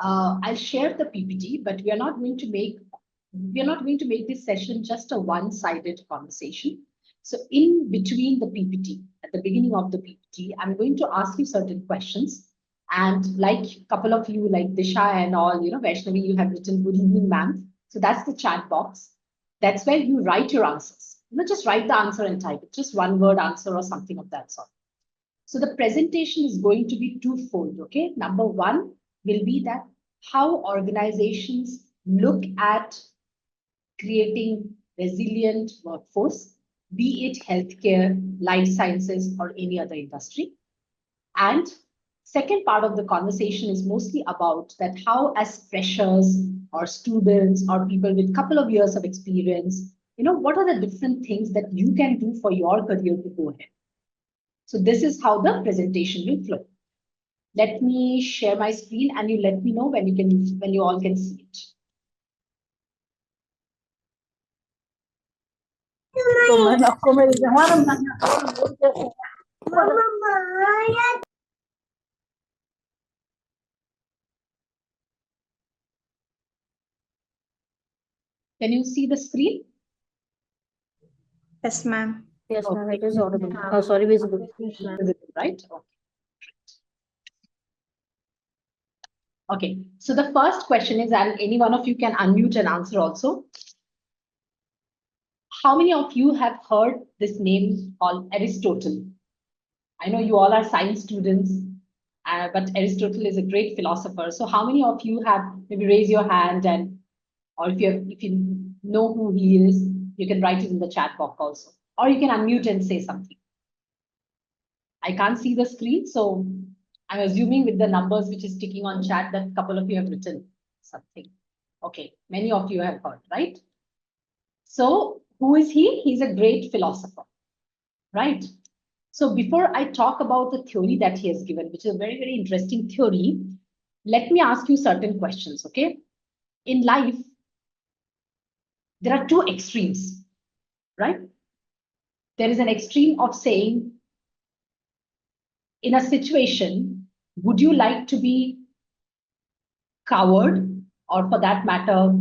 I'll share the PPT, but we are not going to make this session just a one-sided conversation. So in between the PPT, at the beginning of the PPT, I'm going to ask you certain questions. And like a couple of you, like Disha and all, Vaishnavi, you have written "Good evening, ma'am." So that's the chat box. That's where you write your answers. Just write the answer and type it, just one word answer or something of that sort. So the presentation is going to be twofold, okay? Number one will be that how organizations look at creating resilient workforce, be it healthcare, life sciences, or any other industry. And second part of the conversation is mostly about that how as freshers or students or people with a couple of years of experience, what are the different things that you can do for your career to go ahead. So this is how the presentation will flow. Let me share my screen and you let me know when you all can see it. Can you see the screen? Yes, ma'am. Yes, ma'am. It is audible. Oh, sorry, visible. Right? Okay. So the first question is, and any one of you can unmute and answer also. How many of you have heard this name called Aristotle? I know you all are science students, but Aristotle is a great philosopher. So how many of you have, maybe raise your hand, and or if you know who he is, you can write it in the chat box also. Or you can unmute and say something. I can't see the screen, so I'm assuming with the numbers which is ticking on chat that a couple of you have written something. Okay, many of you have heard, right? So who is he? He's a great philosopher, right? So before I talk about the theory that he has given, which is a very, very interesting theory, let me ask you certain questions, okay? In life, there are two extremes, right? There is an extreme of saying, in a situation, would you like to be coward, or for that matter,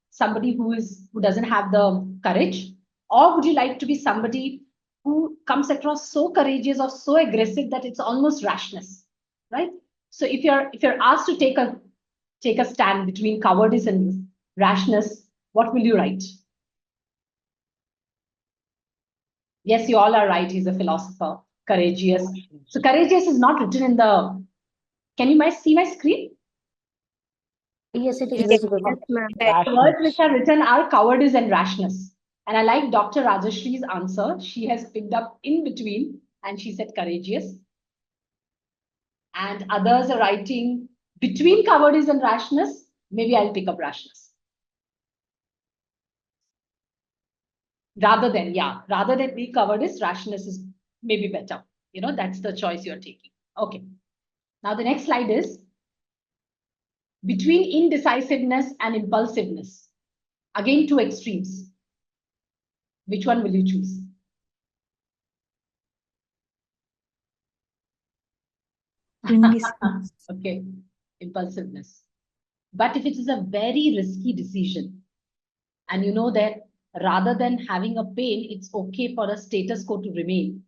somebody who doesn't have the courage, or would you like to be somebody who comes across so courageous or so aggressive that it's almost rashness, right? So if you're asked to take a stand between cowardice and rashness, what will you write? Yes, you all are right. He's a philosopher. Courageous. So courageous is not written in the. Can you see my screen? Yes, it is visible. The words which are written are cowardice and rashness. And I like Dr. Rajashree's answer. She has picked up in between and she said courageous. And others are writing between cowardice and rashness. Maybe I'll pick up rashness. Rather than be cowardice, rashness is maybe better. That's the choice you're taking. Okay. Now the next slide is between indecisiveness and impulsiveness. Again, two extremes. Which one will you choose? Okay, impulsiveness. But if it is a very risky decision, and you know that rather than having a pain, it's okay for a status quo to remain,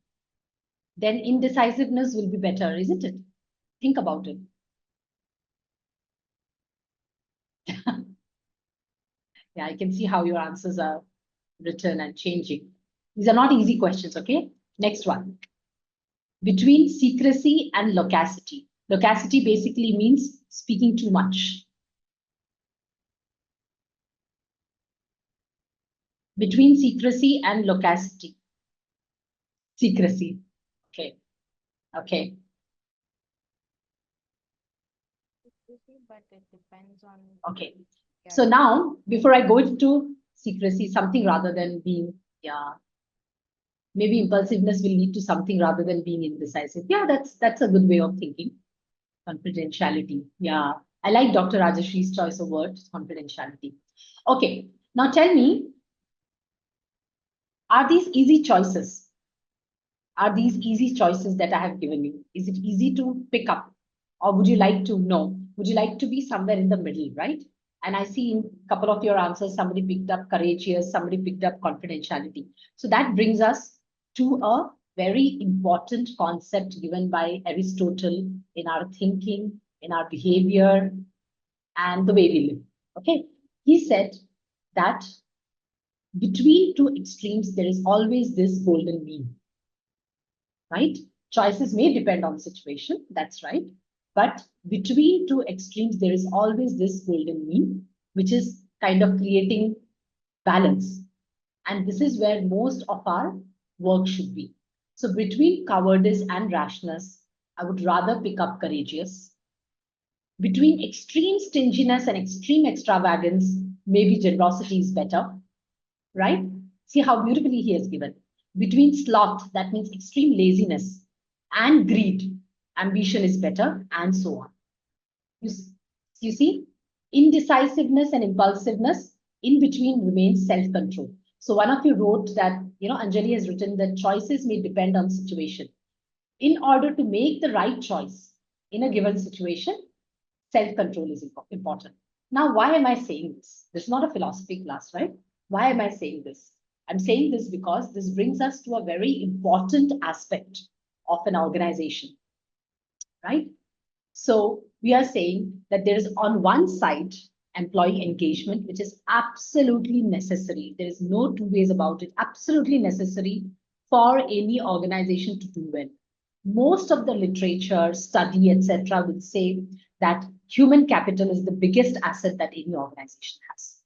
then indecisiveness will be better, isn't it? Think about it. Yeah, I can see how your answers are written and changing. These are not easy questions, okay? Next one. Between secrecy and loquacity. Loquacity basically means speaking too much. Between secrecy and loquacity. Secrecy. Okay. Okay. But it depends on. Okay. So now, before I go into secrecy, something rather than being, maybe impulsiveness will lead to something rather than being indecisive. Yeah, that's a good way of thinking. Confidentiality. Yeah, I like Dr. Rajashree's choice of word, confidentiality. Okay, now tell me, are these easy choices? Are these easy choices that I have given you? Is it easy to pick up? Or would you like to know? Would you like to be somewhere in the middle, right? And I see in a couple of your answers, somebody picked up courageous, somebody picked up confidentiality. So that brings us to a very important concept given by Aristotle in our thinking, in our behavior, and the way we live. Okay, he said that between two extremes, there is always this golden mean, right? Choices may depend on the situation, that's right. But between two extremes, there is always this golden mean, which is kind of creating balance. And this is where most of our work should be. So between cowardice and rashness, I would rather pick up courageous. Between extreme stinginess and extreme extravagance, maybe generosity is better, right? See how beautifully he has given. Between sloth, that means extreme laziness, and greed, ambition is better, and so on. You see, indecisiveness and impulsiveness, in between remains self-control. So one of you wrote that, Anjali has written that choices may depend on situation. In order to make the right choice in a given situation, self-control is important. Now, why am I saying this? This is not a philosophy class, right? Why am I saying this? I'm saying this because this brings us to a very important aspect of an organization, right? So we are saying that there is on one side employee engagement, which is absolutely necessary. There is no two ways about it, absolutely necessary for any organization to do well. Most of the literature, study, etc., would say that human capital is the biggest asset that any organization has,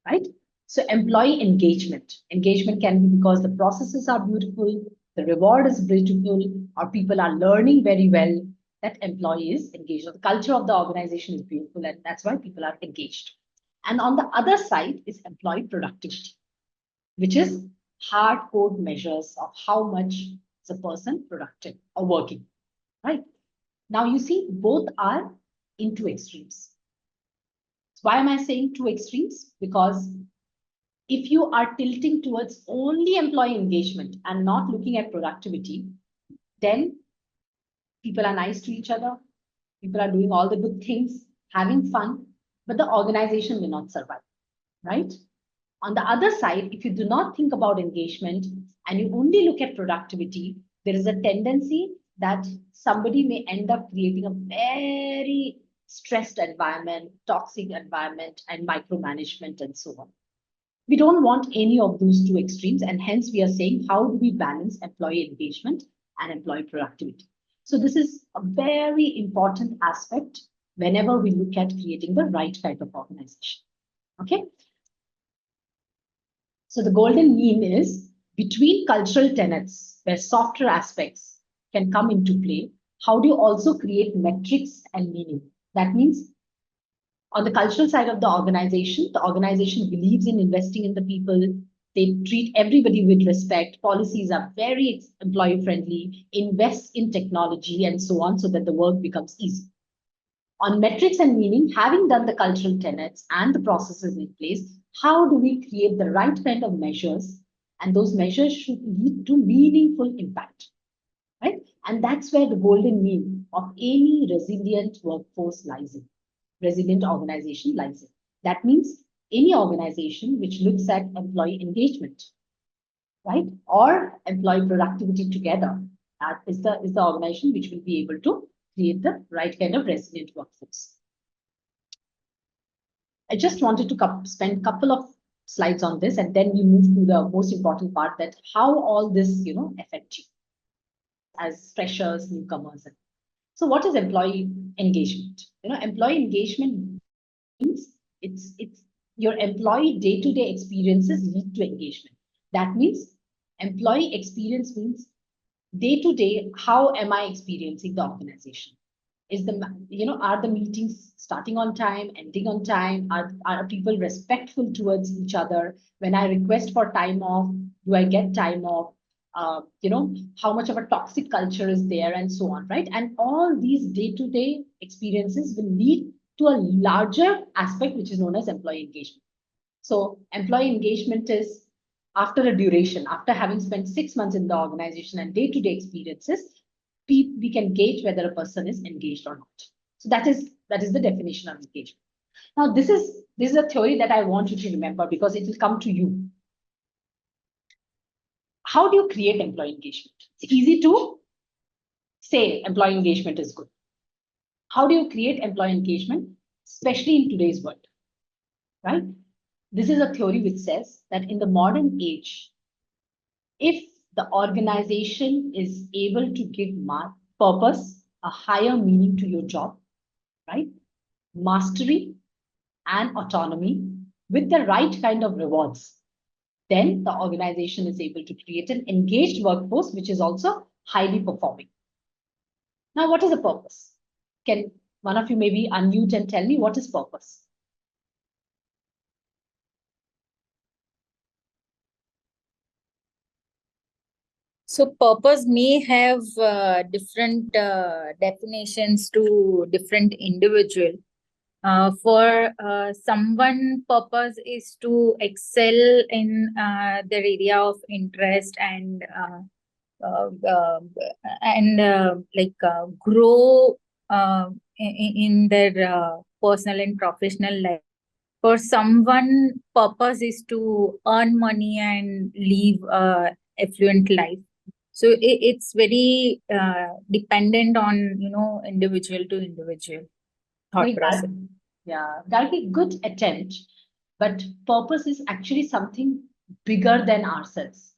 right? So employee engagement. Engagement can be because the processes are beautiful, the reward is beautiful, or people are learning very well, that employee is engaged. Or the culture of the organization is beautiful, and that's why people are engaged. And on the other side is employee productivity, which is hard-code measures of how much is a person productive or working, right? Now you see, both are in two extremes. So why am I saying two extremes? Because if you are tilting towards only employee engagement and not looking at productivity, then people are nice to each other, people are doing all the good things, having fun, but the organization may not survive, right? On the other side, if you do not think about engagement and you only look at productivity, there is a tendency that somebody may end up creating a very stressed environment, toxic environment, and micromanagement, and so on. We don't want any of those two extremes, and hence we are saying, how do we balance employee engagement and employee productivity? So this is a very important aspect whenever we look at creating the right kind of organization. Okay. So the golden mean is between cultural tenets where softer aspects can come into play. How do you also create metrics and meaning? That means on the cultural side of the organization believes in investing in the people. They treat everybody with respect. Policies are very employee friendly, invest in technology and so on so that the work becomes easy. On metrics and meaning, having done the cultural tenets and the processes in place, how do we create the right kind of measures? And those measures should lead to meaningful impact, right? And that's where the golden mean of any resilient workforce lies in, resilient organization lies in. That means any organization which looks at employee engagement, right, or employee productivity together, is the organization which will be able to create the right kind of resilient workforce. I just wanted to spend a couple of slides on this, and then we move to the most important part, that how all this, affect you as freshers, newcomers. So what is employee engagement? Employee engagement means it's your employee day-to-day experiences lead to engagement. That means employee experience means day-to-day, how am I experiencing the organization? Is are the meetings starting on time, ending on time? Are people respectful towards each other? When I request for time off, do I get time off? How much of a toxic culture is there, and so on, right? And all these day-to-day experiences will lead to a larger aspect, which is known as employee engagement. So employee engagement is after a duration, after having spent 6 months in the organization and day-to-day experiences, we can gauge whether a person is engaged or not. So that is the definition of engagement. Now, this is a theory that I want you to remember because it will come to you. How do you create employee engagement? It's easy to say employee engagement is good. How do you create employee engagement, especially in today's world, right? This is a theory which says that in the modern age, if the organization is able to give purpose, a higher meaning to your job, right? Mastery and autonomy with the right kind of rewards, then the organization is able to create an engaged workforce, which is also highly performing. Now, what is a purpose? Can one of you maybe unmute and tell me what is purpose? So purpose may have different definitions to different individual. For someone, purpose is to excel in their area of interest and grow in their personal and professional life. For someone, purpose is to earn money and live a affluent life. So it's very dependent on, individual to individual thought process. Yeah, that'll be good attempt, but purpose is actually something bigger than ourselves.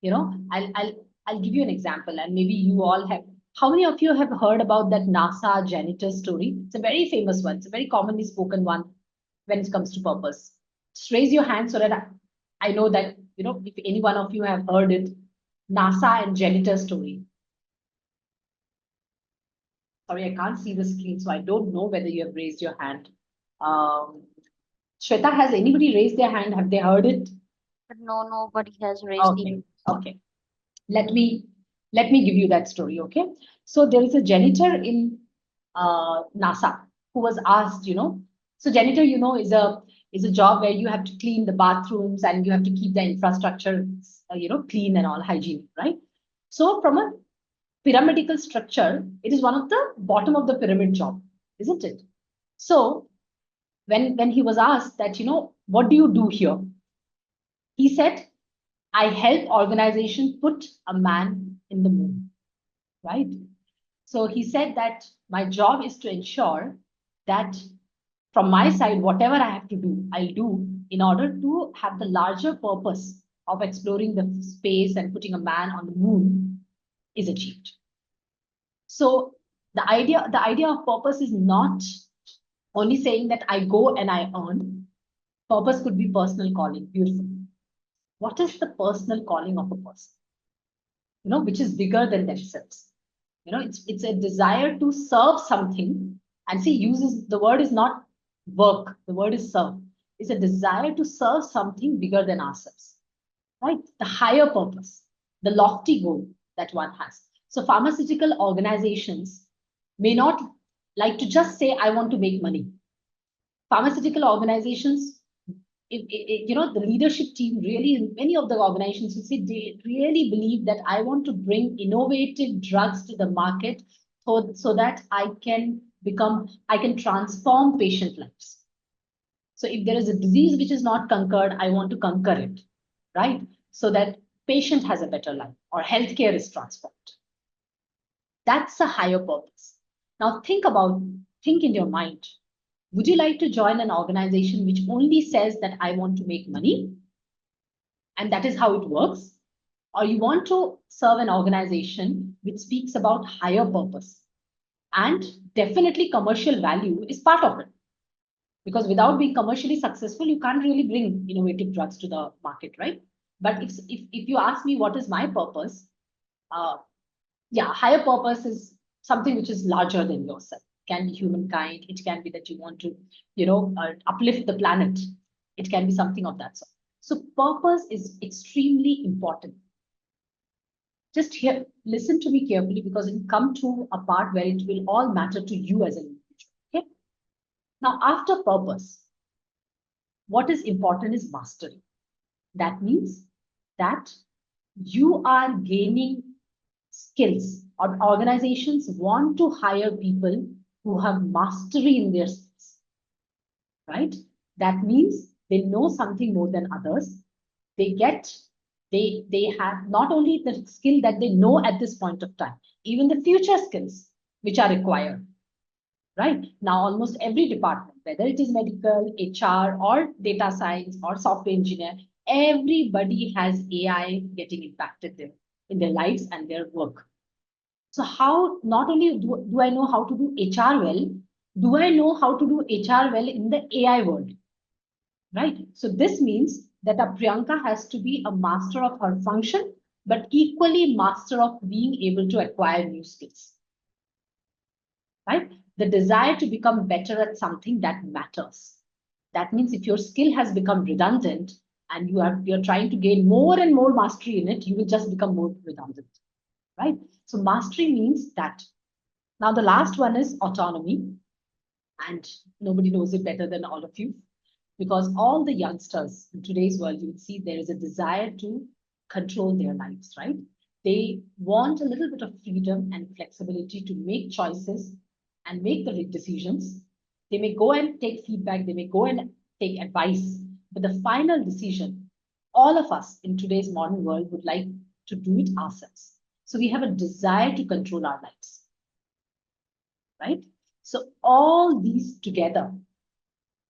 I'll give you an example, and maybe you all have. How many of you have heard about that NASA janitor story? It's a very famous one. It's a very commonly spoken one when it comes to purpose. Just raise your hand so that I know that, if any one of you have heard it. NASA and janitor story. Sorry, I can't see the screen, so I don't know whether you have raised your hand. Shweta, has anybody raised their hand? Have they heard it? No, nobody has raised Okay. Okay. Let me give you that story. Okay. So there is a janitor in NASA who was asked, so janitor, is a job where you have to clean the bathrooms and you have to keep the infrastructure, clean and all hygiene, right? So from a pyramidal structure, it is one of the bottom of the pyramid job, isn't it? So when he was asked that, what do you do here? He said, I help organization put a man in the moon, right? So he said that my job is to ensure that from my side, whatever I have to do, I'll do in order to have the larger purpose of exploring the space and putting a man on the moon is achieved. So the idea of purpose is not only saying that I go and I earn. Purpose could be personal calling. Beautiful. What is the personal calling of a person? Which is bigger than themselves. It's a desire to serve something. And see, the word is not work. The word is serve. It's a desire to serve something bigger than ourselves, right? The higher purpose, the lofty goal that one has. So pharmaceutical organizations may not like to just say, I want to make money. Pharmaceutical organizations, the leadership team really, many of the organizations, they really believe that I want to bring innovative drugs to the market so that I can transform patient lives. So if there is a disease which is not conquered, I want to conquer it, right? So that patient has a better life or healthcare is transformed. That's a higher purpose. Now think in your mind. Would you like to join an organization which only says that I want to make money? And that is how it works. Or you want to serve an organization which speaks about higher purpose. And definitely commercial value is part of it. Because without being commercially successful, you can't really bring innovative drugs to the market, right? But if you ask me what is my purpose, higher purpose is something which is larger than yourself. It can be humankind. It can be that you want to, uplift the planet. It can be something of that sort. So purpose is extremely important. Just listen to me carefully because it will come to a part where it will all matter to you as an individual. Okay. Now, after purpose, what is important is mastery. That means that you are gaining skills, or organizations want to hire people who have mastery in their skills, right? That means they know something more than others. They have not only the skill that they know at this point of time, even the future skills which are required, right? Now, almost every department, whether it is medical, HR, or data science, or software engineer, everybody has AI getting impacted there in their lives and their work. So how, not only do I know how to do HR well, do I know how to do HR well in the AI world, right? So this means that a Priyanka has to be a master of her function, but equally master of being able to acquire new skills, right? The desire to become better at something that matters. That means if your skill has become redundant and you're trying to gain more and more mastery in it, you will just become more redundant, right? So mastery means that. Now the last one is autonomy, and nobody knows it better than all of you, because all the youngsters in today's world, you will see there is a desire to control their lives, right? They want a little bit of freedom and flexibility to make choices and make the right decisions. They may go and take feedback, they may go and take advice, but the final decision, all of us in today's modern world would like to do it ourselves. So we have a desire to control our lives, right? So all these together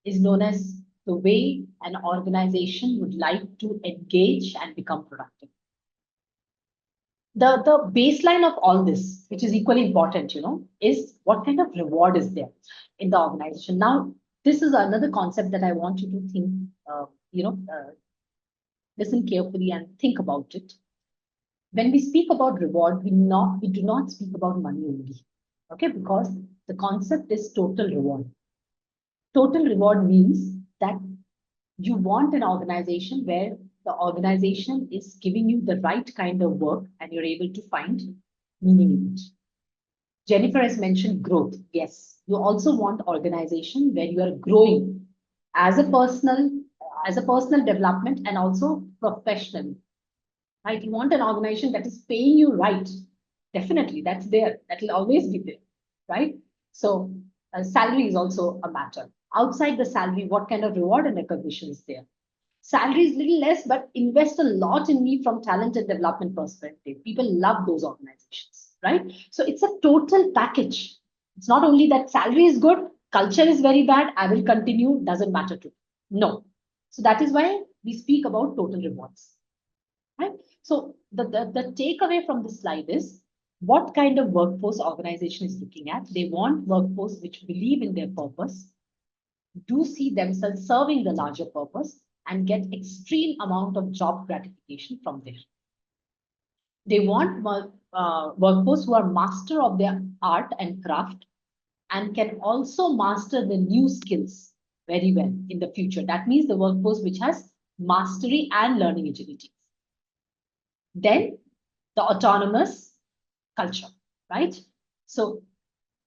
is known as the way an organization would like to engage and become productive. The baseline of all this, which is equally important, is what kind of reward is there in the organization. Now, this is another concept that I want you to think, listen carefully and think about it. When we speak about reward, we do not speak about money only, okay? Because the concept is total reward. Total reward means that you want an organization where the organization is giving you the right kind of work and you're able to find meaning in it. Jennifer has mentioned growth. Yes, you also want organization where you are growing as a personal development and also professionally, right? You want an organization that is paying you right. Definitely, that's there. That will always be there, right? So salary is also a matter. Outside the salary, what kind of reward and recognition is there? Salary is little less, but invest a lot in me from talent and development perspective. People love those organizations, right? So it's a total package. It's not only that salary is good, culture is very bad, I will continue, doesn't matter to me. No. So that is why we speak about total rewards, right? So the takeaway from this slide is what kind of workforce organization is looking at. They want workforce which believe in their purpose, do see themselves serving the larger purpose, and get extreme amount of job gratification from there. They want workforce who are master of their art and craft and can also master the new skills very well in the future. That means the workforce which has mastery and learning agility. Then the autonomous culture, right? So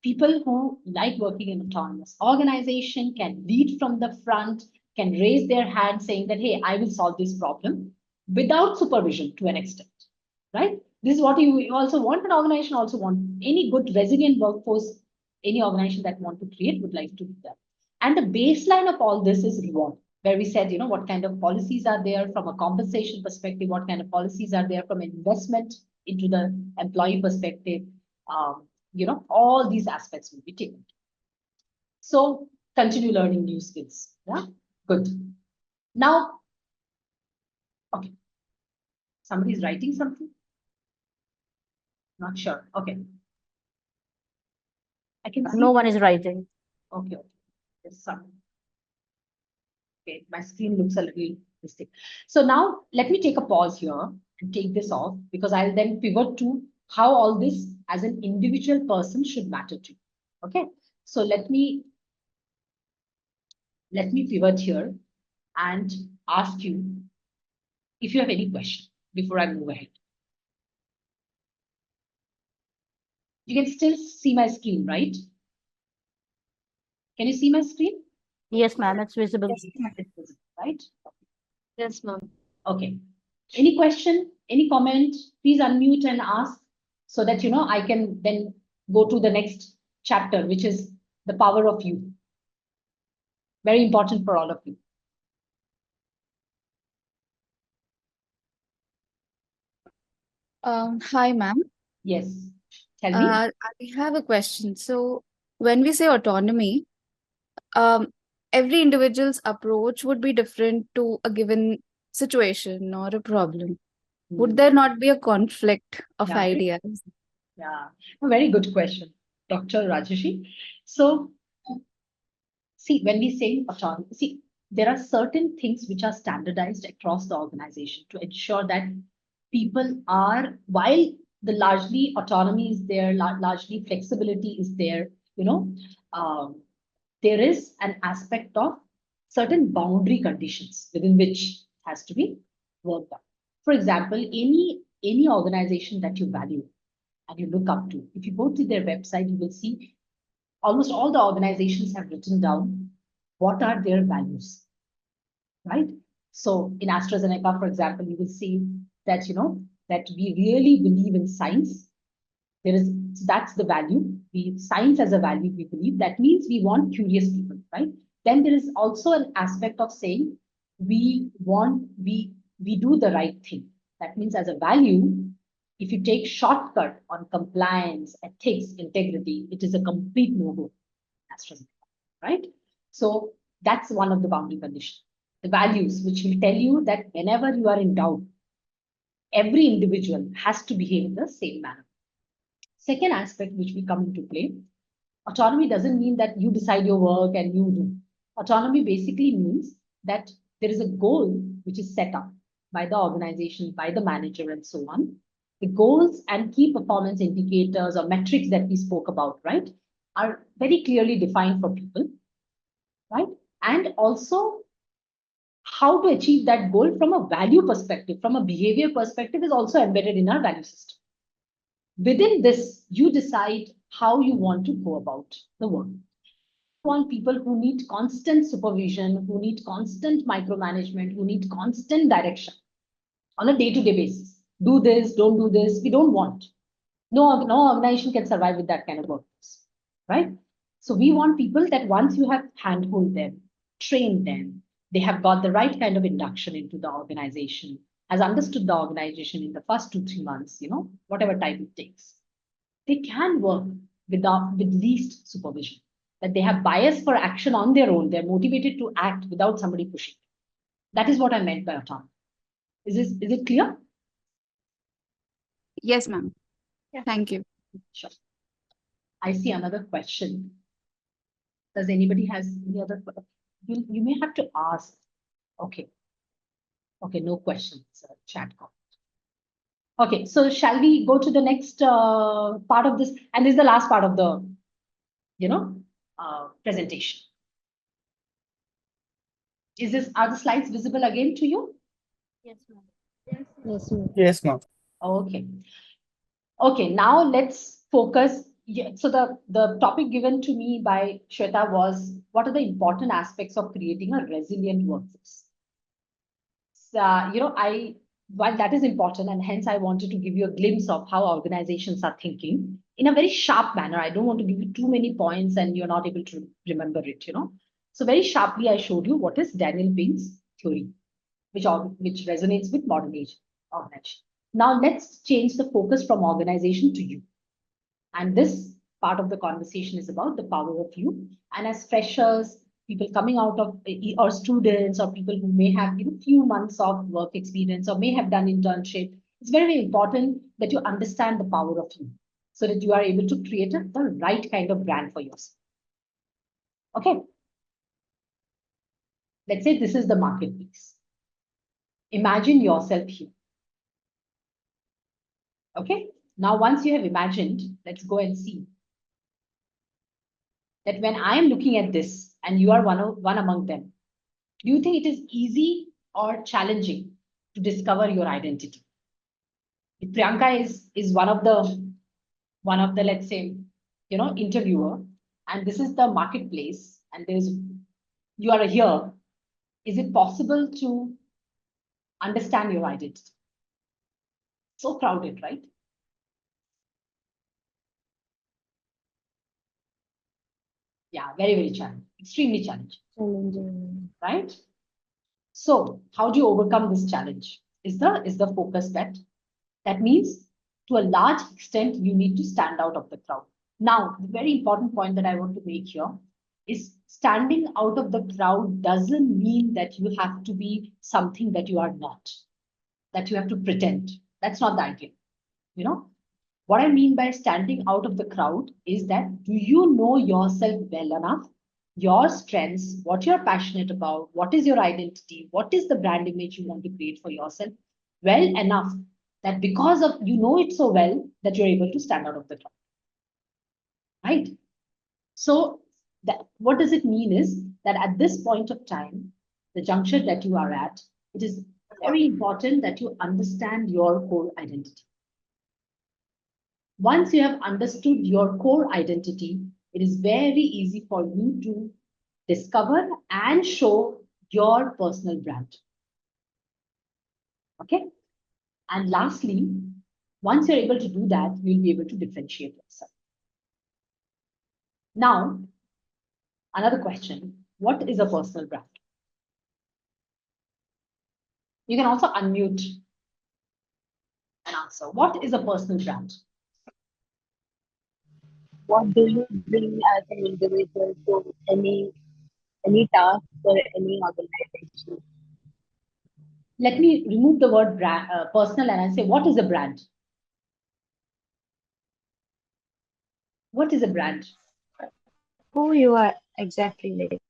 people who like working in autonomous organization can lead from the front, can raise their hand saying that, hey, I will solve this problem without supervision to an extent, right? This is what you also want. An organization also want any good resilient workforce, any organization that want to create would like to do that. And the baseline of all this is reward, where we said, what kind of policies are there from a compensation perspective, what kind of policies are there from investment into the employee perspective, all these aspects will be taken. So continue learning new skills. Yeah, good. Now, okay. Somebody is writing something? Not sure. Okay. I can see. No one is writing. Okay. There's some. Okay, my screen looks a little mistake. So now let me take a pause here and take this off, because I'll then pivot to how all this as an individual person should matter to you. Okay. So let me pivot here and ask you if you have any question before I move ahead. You can still see my screen, right? Can you see my screen? Yes, ma'am, it's visible. Right? Yes, ma'am. Okay. Any question, any comment, please unmute and ask so that, I can then go to the next chapter, which is The power of you. Very important for all of you. Hi, ma'am. Yes. Tell me. I have a question. So, when we say autonomy, every individual's approach would be different to a given situation or a problem. Would there not be a conflict of Yeah. ideas? Yeah, a very good question, Dr. Rajeshi. So, see, when we say autonomy, see, there are certain things which are standardized across the organization to ensure that people are, while the largely autonomy is there, largely flexibility is there, um, there is an aspect of certain boundary conditions within which has to be worked out. For example, any organization that you value and you look up to, if you go to their website, you will see almost all the organizations have written down what are their values, right? So in AstraZeneca, for example, you will see that, that we really believe in science. That's the value. Science as a value, we believe. That means we want curious people, right? Then there is also an aspect of saying we do the right thing. That means as a value, if you take shortcut on compliance, ethics, integrity, it is a complete no-go, AstraZeneca, right? So that's one of the boundary conditions. The values, which will tell you that whenever you are in doubt, every individual has to behave in the same manner. Second aspect which we come into play, autonomy doesn't mean that you decide your work and you do. Autonomy basically means that there is a goal which is set up by the organization, by the manager, and so on. The goals and key performance indicators or metrics that we spoke about, right, are very clearly defined for people, right? And also how to achieve that goal from a value perspective, from a behavior perspective, is also embedded in our value system. Within this, you decide how you want to go about the work. You want people who need constant supervision, who need constant micromanagement, who need constant direction on a day-to-day basis. Do this, don't do this. We don't want. No organization can survive with that kind of workforce, right? So we want people that once you have handhold them, trained them, they have got the right kind of induction into the organization, has understood the organization in the first 2-3 months, whatever time it takes. They can work with least supervision, that they have bias for action on their own. They're motivated to act without somebody pushing. That is what I meant by autonomy. Is it clear? Yes, ma'am. Yeah. Thank you. Sure. I see another question. Does anybody has any other? You may have to ask. Okay. Okay, no questions, chat comment. Okay, so shall we go to the next part of this? And this is the last part of the, presentation. Are the slides visible again to you? Yes, ma'am. Yes, ma'am. Yes, ma'am. Okay. Okay, now let's focus. Yeah, so the topic given to me by Shweta was, what are the important aspects of creating a resilient workforce? So, while that is important, and hence I wanted to give you a glimpse of how organizations are thinking in a very sharp manner. I don't want to give you too many points and you're not able to remember it, So very sharply, I showed you what is Daniel Pink's theory, which resonates with modern age organization. Now let's change the focus from organization to you. And this part of the conversation is about the power of you. And as freshers, people coming out of, or students, or people who may have few months of work experience or may have done internship, it's very, very important that you understand the power of you so that you are able to create the right kind of brand for yourself. Okay. Let's say this is the marketplace. Imagine yourself here. Okay. Now, once you have imagined, let's go and see that when I am looking at this and you are one among them, do you think it is easy or challenging to discover your identity? If Priyanka is one of the, let's say, interviewer, and this is the marketplace, and you are here, is it possible to understand your identity? So crowded, right? Yeah, very, very challenging, extremely challenging, Challenging. right? So how do you overcome this challenge? Is the focus bet. That means to a large extent, you need to stand out of the crowd. Now, the very important point that I want to make here is standing out of the crowd doesn't mean that you have to be something that you are not, that you have to pretend. That's not the idea. You know, what I mean by standing out of the crowd is that do you know yourself well enough, your strengths, what you're passionate about, what is your identity, what is the brand image you want to create for yourself well enough that because of you know it so well that you're able to stand out of the crowd, right? So that what does it mean is that at this point of time, the juncture that you are at, it is very important that you understand your core identity. Once you have understood your core identity, it is very easy for you to discover and show your personal brand. Okay. And lastly, once you're able to do that, you'll be able to differentiate yourself. Now, another question, what is a personal brand? You can also unmute and answer. What is a personal brand? What do you bring as an individual to any task or any organization? Let me remove the word brand, personal, and I say, what is a brand? What is a brand? Who you are exactly like?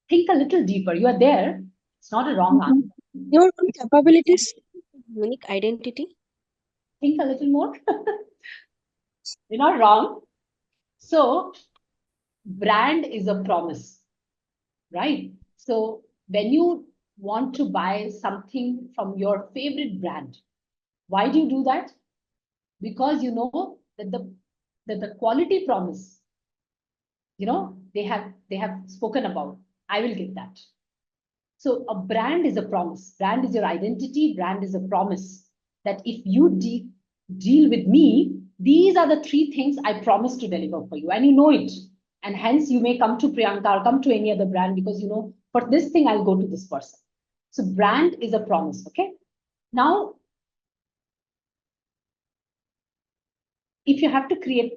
Think a little deeper. You are there. It's not a wrong answer. Your capabilities. Unique identity. Think a little more. You're not wrong. So, brand is a promise, right? So, when you want to buy something from your favorite brand, why do you do that? Because you know that the quality promise, you know, they have spoken about. I will get that. So a brand is a promise. Brand is your identity. Brand is a promise that if you deal with me, these are the 3 things I promise to deliver for you, and you know it. And hence you may come to Priyanka or come to any other brand because you know for this thing I'll go to this person. So brand is a promise. Okay. Now, if you have to create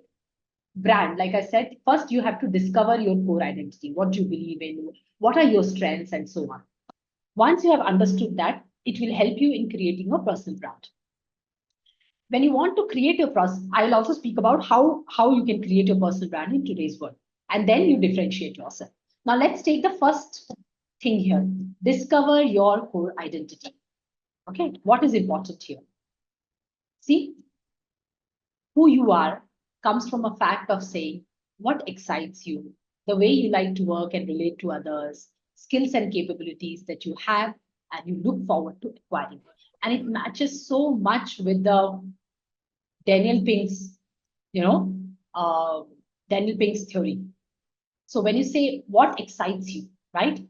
brand, like I said, first you have to discover your core identity, what you believe in, what are your strengths, and so on. Once you have understood that, it will help you in creating a personal brand. When you want to create your process, I will also speak about how you can create your personal brand in today's world, and then you differentiate yourself. Now let's take the first thing here. Discover your core identity. Okay, what is important here? See, who you are comes from a fact of saying what excites you, the way you like to work and relate to others, skills and capabilities that you have and you look forward to acquiring. And it matches so much with the Daniel Pink's, Daniel Pink's theory. So when you say what excites you, right?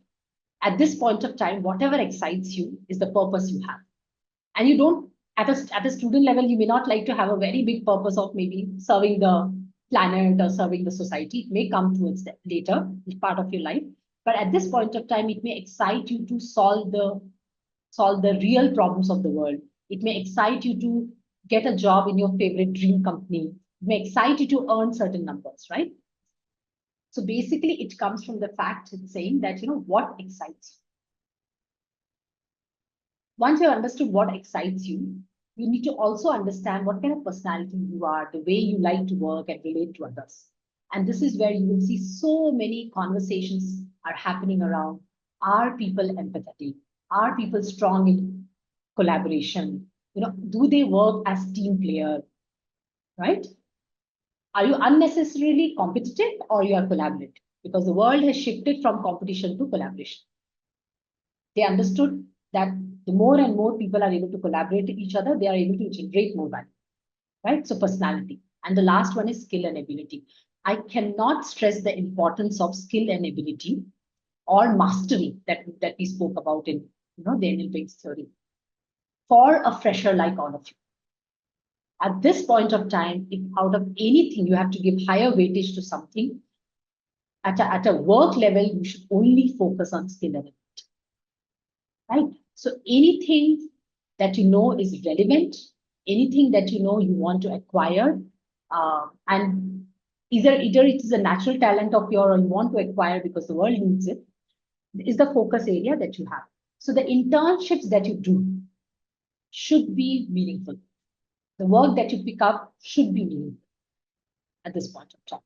At this point of time, whatever excites you is the purpose you have. And you don't, at a student level, you may not like to have a very big purpose of maybe serving the planet or serving the society. It may come towards that later, it's part of your life. But at this point of time, it may excite you to solve the real problems of the world. It may excite you to get a job in your favorite dream company. It may excite you to earn certain numbers, right? So basically, it comes from the fact it's saying that, you know, what excites you. Once you have understood what excites you, you need to also understand what kind of personality you are, the way you like to work and relate to others. And this is where you will see so many conversations are happening around, are people empathetic? Are people strong in collaboration? You know, do they work as team player, right? Are you unnecessarily competitive or you are collaborative? Because the world has shifted from competition to collaboration. They understood that the more and more people are able to collaborate with each other, they are able to generate more value, right? So personality. And the last one is skill and ability. I cannot stress the importance of skill and ability or mastery that we spoke about in Daniel Pink's theory for a fresher like all of you. At this point of time, if out of anything you have to give higher weightage to something, at a work level, you should only focus on skill and ability, right? So anything that you know is relevant, anything that you know you want to acquire, and either it is a natural talent of yours or you want to acquire because the world needs it, is the focus area that you have. So the internships that you do should be meaningful. The work that you pick up should be meaningful at this point of time.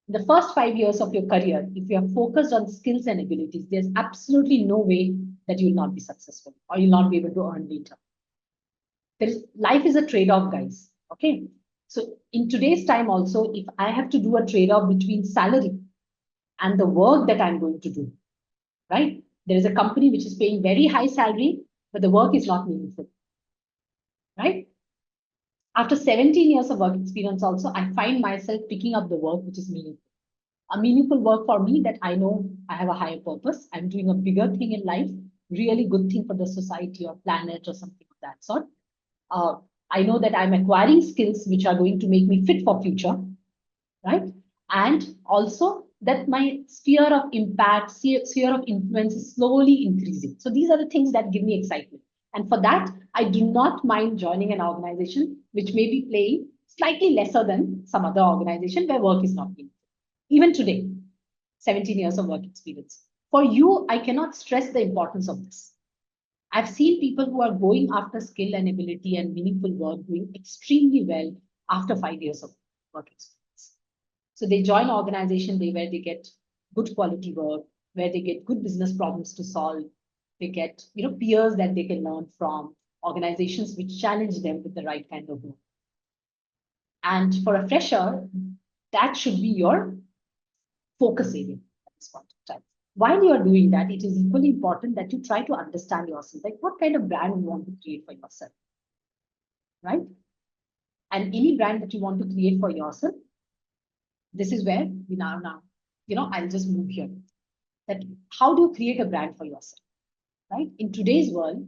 In the first 5 years of your career, if you are focused on skills and abilities, there's absolutely no way that you will not be successful or you'll not be able to earn later. Life is a trade-off, guys. Okay. So in today's time also, if I have to do a trade-off between salary and the work that I'm going to do, right? There is a company which is paying very high salary, but the work is not meaningful, right? After 17 years of work experience also, I find myself picking up the work which is meaningful. A meaningful work for me that I know I have a higher purpose. I'm doing a bigger thing in life, really good thing for the society or planet or something of that sort. I know that I'm acquiring skills which are going to make me fit for future, right? And also that my sphere of impact, sphere of influence is slowly increasing. So these are the things that give me excitement. And for that, I do not mind joining an organization which may be playing slightly lesser than some other organization where work is not meaningful. Even today, 17 years of work experience. For you, I cannot stress the importance of this. I've seen people who are going after skill and ability and meaningful work doing extremely well after 5 years of work experience. So they join an organization where they get good quality work, where they get good business problems to solve. They get peers that they can learn from, organizations which challenge them with the right kind of work. And for a fresher, that should be your focus area at this point of time. While you are doing that, it is equally important that you try to understand yourself, like what kind of brand you want to create for yourself, right? And any brand that you want to create for yourself, this is where we now, I'll just move here. That how do you create a brand for yourself, right? In today's world,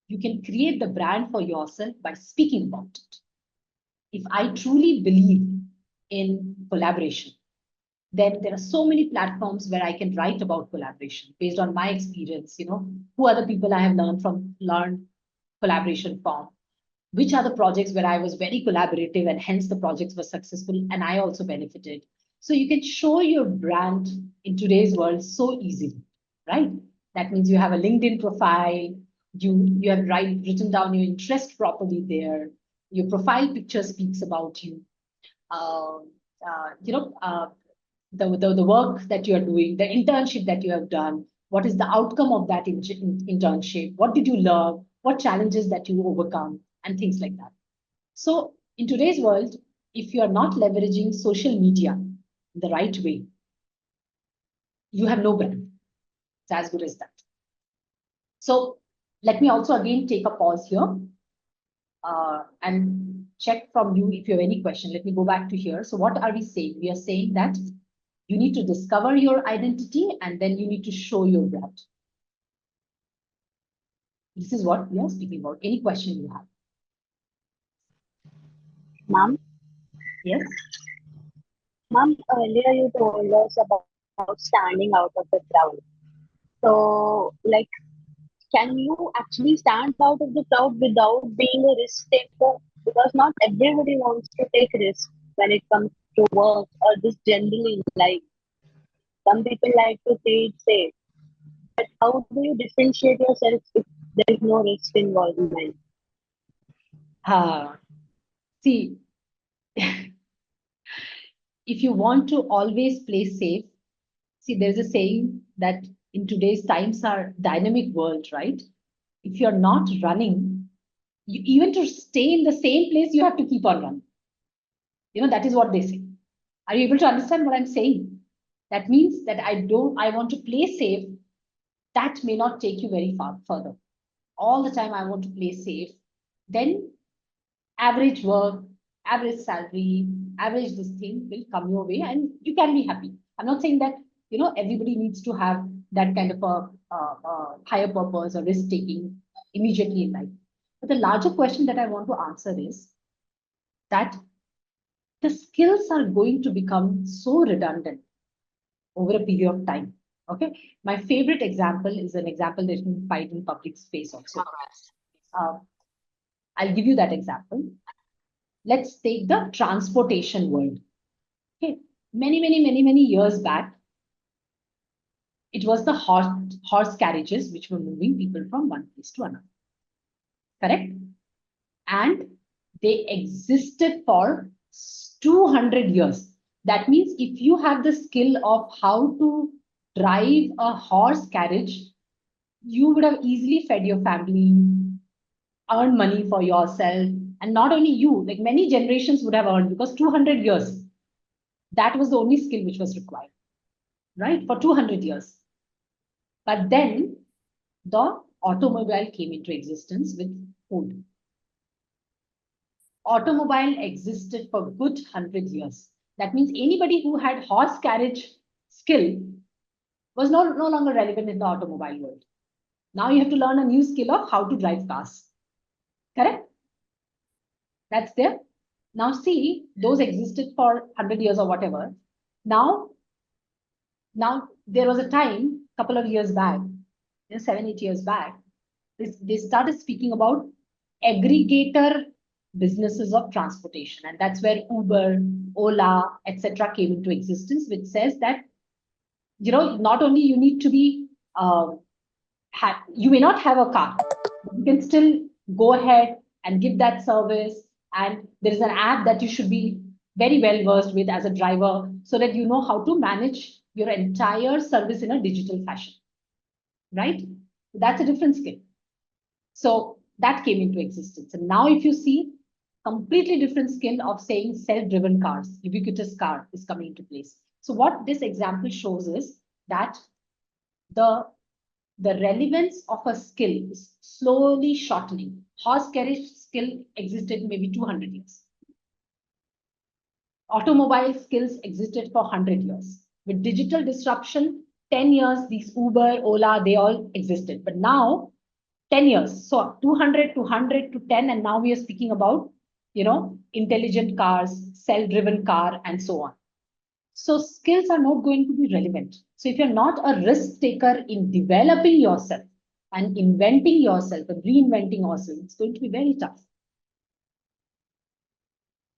you can create the brand for yourself by speaking about it. If I truly believe in collaboration, then there are so many platforms where I can write about collaboration based on my experience, who are the people I have learned collaboration from, which are the projects where I was very collaborative and hence the projects were successful and I also benefited. So you can show your brand in today's world so easily, right? That means you have a LinkedIn profile, you have written down your interest properly there, your profile picture speaks about you, the work that you are doing, the internship that you have done, what is the outcome of that internship, what did you learn, what challenges that you overcome, and things like that. So in today's world, if you are not leveraging social media the right way, you have no brand. It's as good as that. So let me also again take a pause here and check from you if you have any question. Let me go back to here. So what are we saying? We are saying that you need to discover your identity and then you need to show your brand. This is what we are speaking about. Any question you have? Ma'am? Yes? Ma'am, earlier you told us about standing out of the crowd. So, like, can you actually stand out of the crowd without being a risk taker? Because not everybody wants to take risks when it comes to work or just generally in life. Some people like to play it safe. But how do you differentiate yourself if there is no risk involvement? See, if you want to always play safe, see, there's a saying that in today's times are dynamic world, right? If you're not running, even to stay in the same place, you have to keep on running. That is what they say. Are you able to understand what I'm saying? That means that I want to play safe. That may not take you very far further. All the time I want to play safe. Then average work, average salary, average this thing will come your way and you can be happy. I'm not saying that, everybody needs to have that kind of a higher purpose or risk taking immediately in life. But the larger question that I want to answer is that the skills are going to become so redundant over a period of time. Okay. My favorite example is an example that you can find in public space also. I'll give you that example. Let's take the transportation world. Okay. Many years back, it was the horse carriages which were moving people from one place to another. Correct? And they existed for 200 years. That means if you have the skill of how to drive a horse carriage, you would have easily fed your family, earned money for yourself, and not only you, like many generations would have earned, because 200 years, that was the only skill which was required, right? For 200 years. But then the automobile came into existence with food. Automobile existed for good 100 years. That means anybody who had horse carriage skill was no longer relevant in the automobile world. Now you have to learn a new skill of how to drive cars. Correct? That's there. Now see, those existed for 100 years or whatever. Now there was a time, couple of years back, 7, 8 years back, they started speaking about aggregator businesses of transportation. And that's where Uber, Ola, etc. came into existence, which says that, not only you need to be, you may not have a car, you can still go ahead and give that service. And there is an app that you should be very well versed with as a driver, so that you know how to manage your entire service in a digital fashion, right? That's a different skill. So that came into existence. And now if you see, completely different skill of saying self-driven cars, ubiquitous car is coming into place. So what this example shows is that the relevance of a skill is slowly shortening. Horse carriage skill existed maybe 200 years. Automobile skills existed for 100 years. With digital disruption, 10 years, these Uber, Ola, they all existed. But now, 10 years. So 200 to 100 to 10. And now we are speaking about, intelligent cars, self-driven car, and so on. So skills are not going to be relevant. So if you're not a risk taker in developing yourself and inventing yourself and reinventing yourself, it's going to be very tough.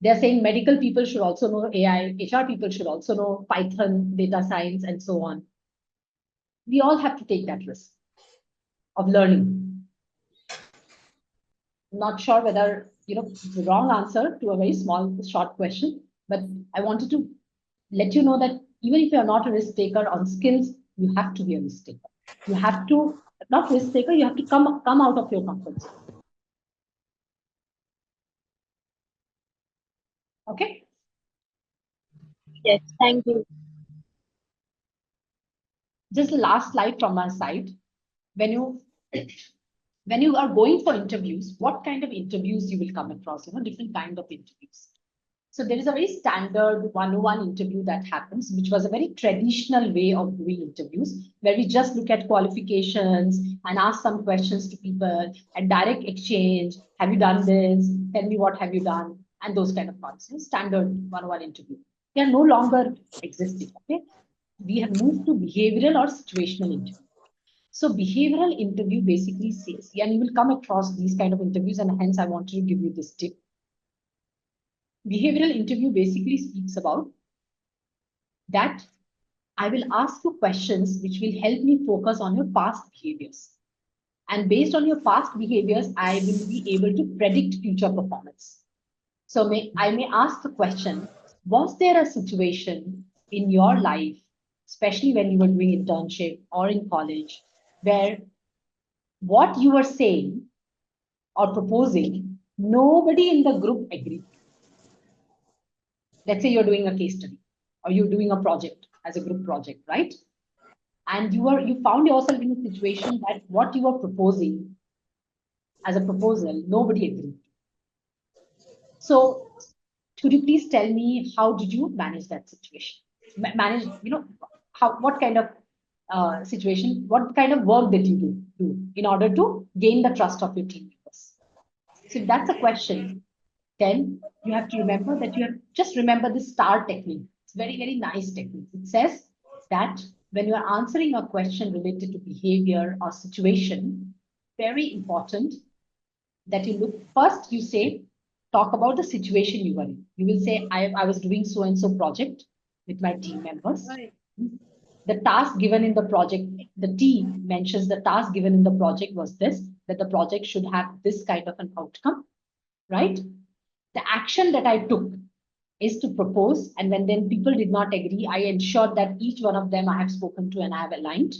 They're saying medical people should also know AI, HR people should also know Python, data science, and so on. We all have to take that risk of learning. I'm not sure whether, it's the wrong answer to a very small, short question, but I wanted to let you know that even if you're not a risk taker on skills, you have to be a risk taker. You have to, not risk taker, you have to come out of your comfort zone. Okay? Yes, thank you. Just the last slide from my side. When you are going for interviews, what kind of interviews you will come across? Different kind of interviews. So there is a very standard 101 interview that happens, which was a very traditional way of doing interviews, where we just look at qualifications and ask some questions to people and direct exchange. Have you done this? Tell me what have you done? And those kind of concepts. Standard 101 interview. They are no longer existing. Okay, we have moved to behavioral or situational interview. So behavioral interview basically says, and you will come across these kind of interviews, and hence I wanted to give you this tip. Behavioral interview basically speaks about that I will ask you questions which will help me focus on your past behaviors. And based on your past behaviors, I will be able to predict future performance. So I may ask the question, was there a situation in your life, especially when you were doing internship or in college, where what you were saying or proposing, nobody in the group agreed? Let's say you're doing a case study or you're doing a project as a group project, right? And you found yourself in a situation that what you were proposing as a proposal, nobody agreed. So could you please tell me, how did you manage that situation? What kind of situation, what kind of work did you do in order to gain the trust of your team members? So if that's a question, then you have to remember that you have just remember the STAR technique. It's very, very nice technique. It says that when you are answering a question related to behavior or situation, very important that you look first, you say, talk about the situation you were in. You will say, I was doing so and so project with my team members. The task given in the project, the team mentions the task given in the project was this, that the project should have this kind of an outcome, right? The action that I took is to propose, and when then people did not agree, I ensured that each one of them I have spoken to and I have aligned,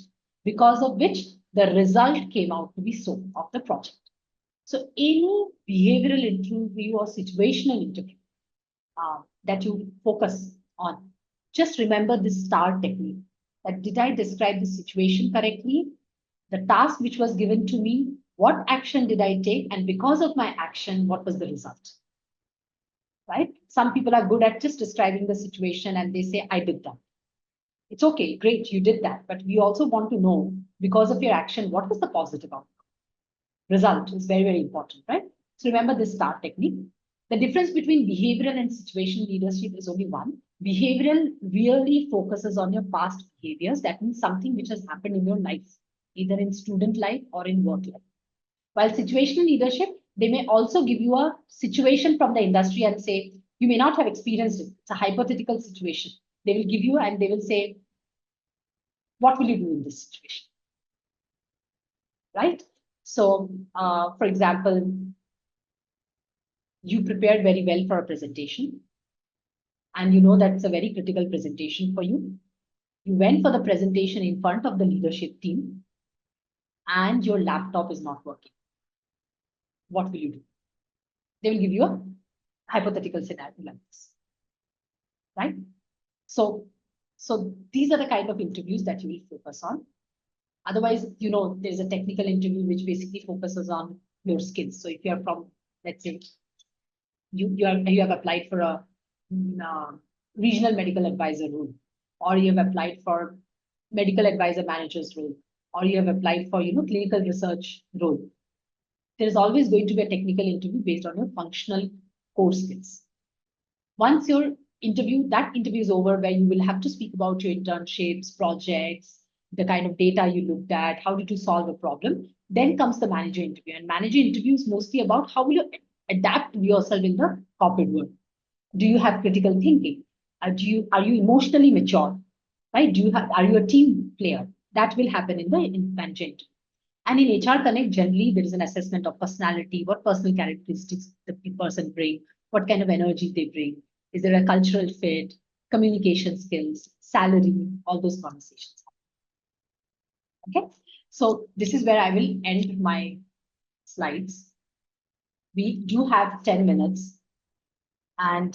because of which the result came out to be so of the project. So any behavioral interview or situational interview that you focus on, just remember this STAR technique. That did I describe the situation correctly? The task which was given to me, what action did I take? And because of my action, what was the result? Right? Some people are good at just describing the situation and they say, I did that. It's okay, great, you did that. But we also want to know, because of your action, what was the positive outcome? Result is very, very important, right? So remember this STAR technique. The difference between behavioral and situational leadership is only one. Behavioral really focuses on your past behaviors. That means something which has happened in your life, either in student life or in work life. While situational leadership, they may also give you a situation from the industry and say, you may not have experienced it. It's a hypothetical situation. They will give you and they will say, what will you do in this situation? Right? So, for example, you prepared very well for a presentation and you know that's a very critical presentation for you. You went for the presentation in front of the leadership team and your laptop is not working. What will you do? They will give you a hypothetical scenario like this, right? So these are the kind of interviews that you will focus on. Otherwise, you know, there's a technical interview which basically focuses on your skills. So if you're from, let's say, you have applied for a regional medical advisor role, or you have applied for medical advisor manager's role, or you have applied for, clinical research role. There is always going to be a technical interview based on your functional core skills. Once your that interview is over, where you will have to speak about your internships, projects, the kind of data you looked at, how did you solve a problem, then comes the manager interview. And manager interview is mostly about how will you adapt yourself in the corporate world. Do you have critical thinking? Are you emotionally mature? Right? Are you a team player? That will happen in the manager interview. And in HR Connect, generally, there is an assessment of personality, what personal characteristics the person brings, what kind of energy they bring. Is there a cultural fit, communication skills, salary, all those conversations. Okay, so this is where I will end my slides. We do have 10 minutes. And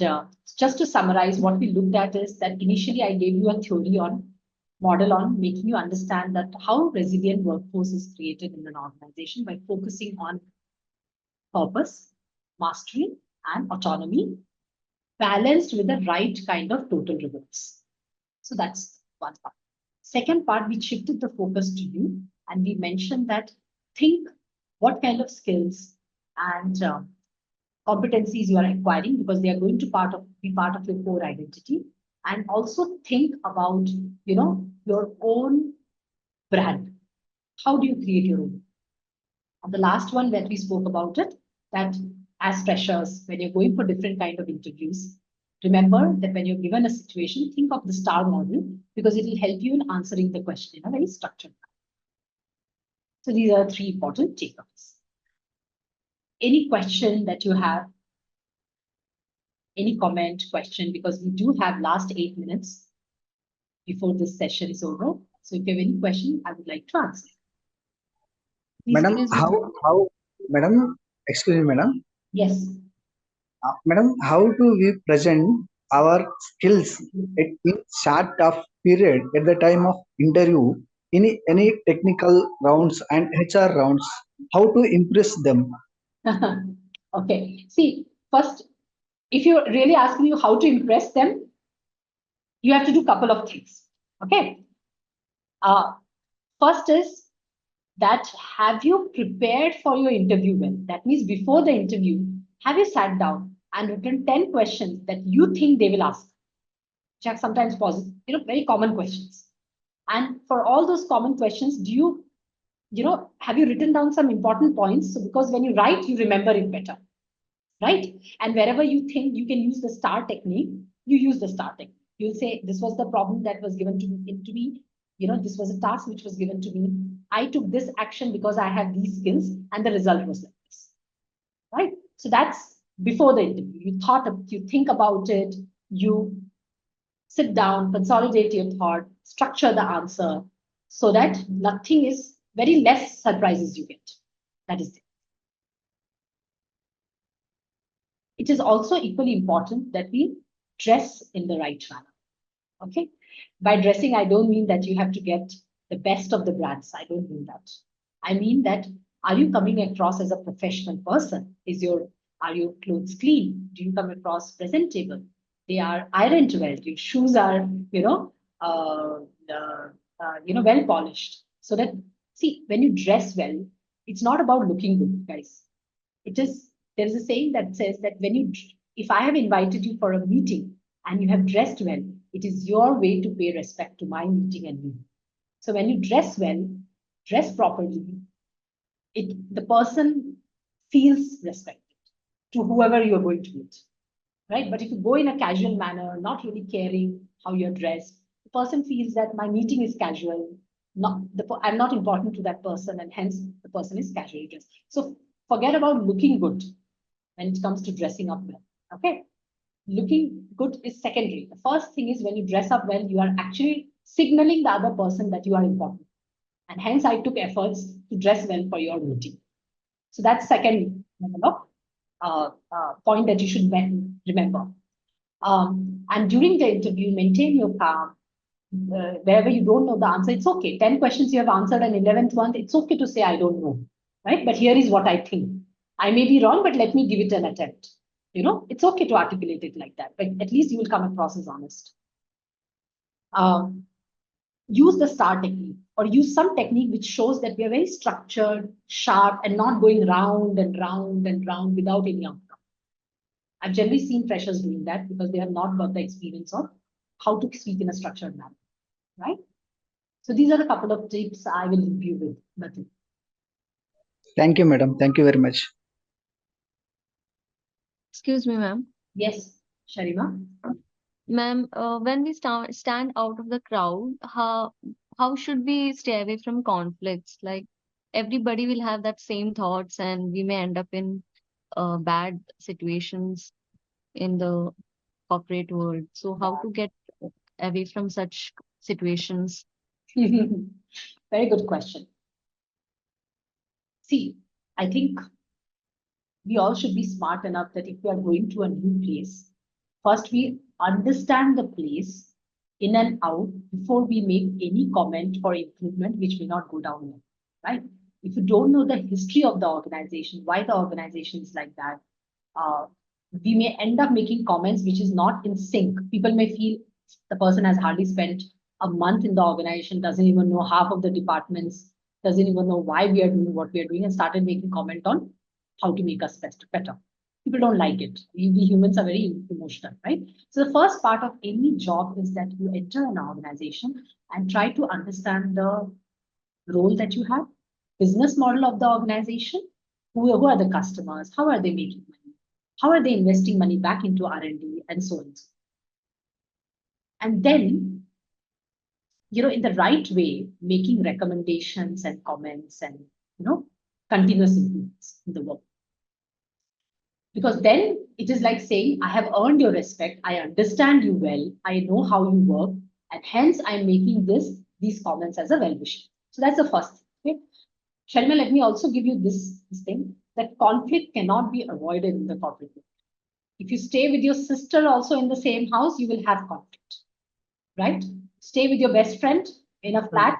just to summarize, what we looked at is that initially I gave you a theory model on making you understand that how resilient workforce is created in an organization by focusing on purpose, mastery, and autonomy, balanced with the right kind of total rewards. So that's one part. Second part, we shifted the focus to you, and we mentioned that think what kind of skills and competencies you are acquiring, because they are going to be part of your core identity. And also think about, your own brand. How do you create your own? And the last one that we spoke about it, that as freshers, when you're going for different kind of interviews, remember that when you're given a situation, think of the STAR model, because it will help you in answering the question in a very structured manner. So these are 3 important takeaways. Any question that you have? Any comment, question, because we do have last 8 minutes before this session is over. So if you have any question, I would like to answer. Madam, madam, excuse me, madam. Yes. Madam, how do we present our skills in short of period at the time of interview in any technical rounds and HR rounds? How to impress them? Okay. See, first, if you're really asking you how to impress them, you have to do a couple of things. Okay. First is that have you prepared for your interview well? That means before the interview, have you sat down and written 10 questions that you think they will ask? Which are sometimes very common questions. And for all those common questions, have you written down some important points? So because when you write, you remember it better, right? And wherever you think you can use the STAR technique, you use the STAR technique. You'll say, this was the problem that was given to me. This was a task which was given to me. I took this action because I have these skills, and the result was like this, right? So that's before the interview. You think about it, you sit down, consolidate your thought, structure the answer so that nothing is very less surprises you get. That is it. It is also equally important that we dress in the right manner. Okay. By dressing, I don't mean that you have to get the best of the brands. I don't mean that. I mean that, are you coming across as a professional person? Are your clothes clean? Do you come across presentable? They are ironed well. Your shoes are, well polished. So that, see, when you dress well, it's not about looking good, guys. There's a saying that says that if I have invited you for a meeting and you have dressed well, it is your way to pay respect to my meeting and me. So when you dress well, dress properly, the person feels respected to whoever you're going to meet, right? But if you go in a casual manner, not really caring how you're dressed, the person feels that my meeting is casual, I'm not important to that person, and hence the person is casually dressed. So forget about looking good when it comes to dressing up well, okay? Looking good is secondary. The first thing is, when you dress up well, you are actually signaling the other person that you are important. And hence I took efforts to dress well for your meeting. So that's second point that you should remember. And during the interview, maintain your calm. Wherever you don't know the answer, it's okay. 10 questions you have answered, and 11th one, it's okay to say, I don't know, right? But here is what I think. I may be wrong, but let me give it an attempt. It's okay to articulate it like that, but at least you will come across as honest. Use the STAR technique, or use some technique which shows that we are very structured, sharp, and not going round and round and round without any outcome. I've generally seen freshers doing that because they have not got the experience of how to speak in a structured manner, right? So these are the couple of tips I will leave you with. Nothing. Thank you, madam. Thank you very much. Excuse me, ma'am. Yes, Sharima. Ma'am, when we stand out of the crowd, how should we stay away from conflicts? Like, everybody will have that same thoughts, and we may end up in bad situations in the corporate world. So how to get away from such situations? Very good question. See, I think we all should be smart enough that if we are going to a new place, first we understand the place in and out before we make any comment or improvement which may not go down well, right? If you don't know the history of the organization, why the organization is like that, we may end up making comments which is not in sync. People may feel the person has hardly spent a month in the organization, doesn't even know half of the departments, doesn't even know why we are doing what we are doing, and started making comment on how to make us better. People don't like it. We humans are very emotional, right? So the first part of any job is that you enter an organization and try to understand the role that you have, business model of the organization, who are the customers, how are they making money, how are they investing money back into R&D, and so on. And then, in the right way, making recommendations and comments and, continuous improvements in the work. Because then it is like saying, I have earned your respect, I understand you well, I know how you work, and hence I'm making these comments as a well-wisher. So that's the first thing. Okay? Sharma, let me also give you this thing, that conflict cannot be avoided in the corporate world. If you stay with your sister also in the same house, you will have conflict, right? Stay with your best friend in a flat,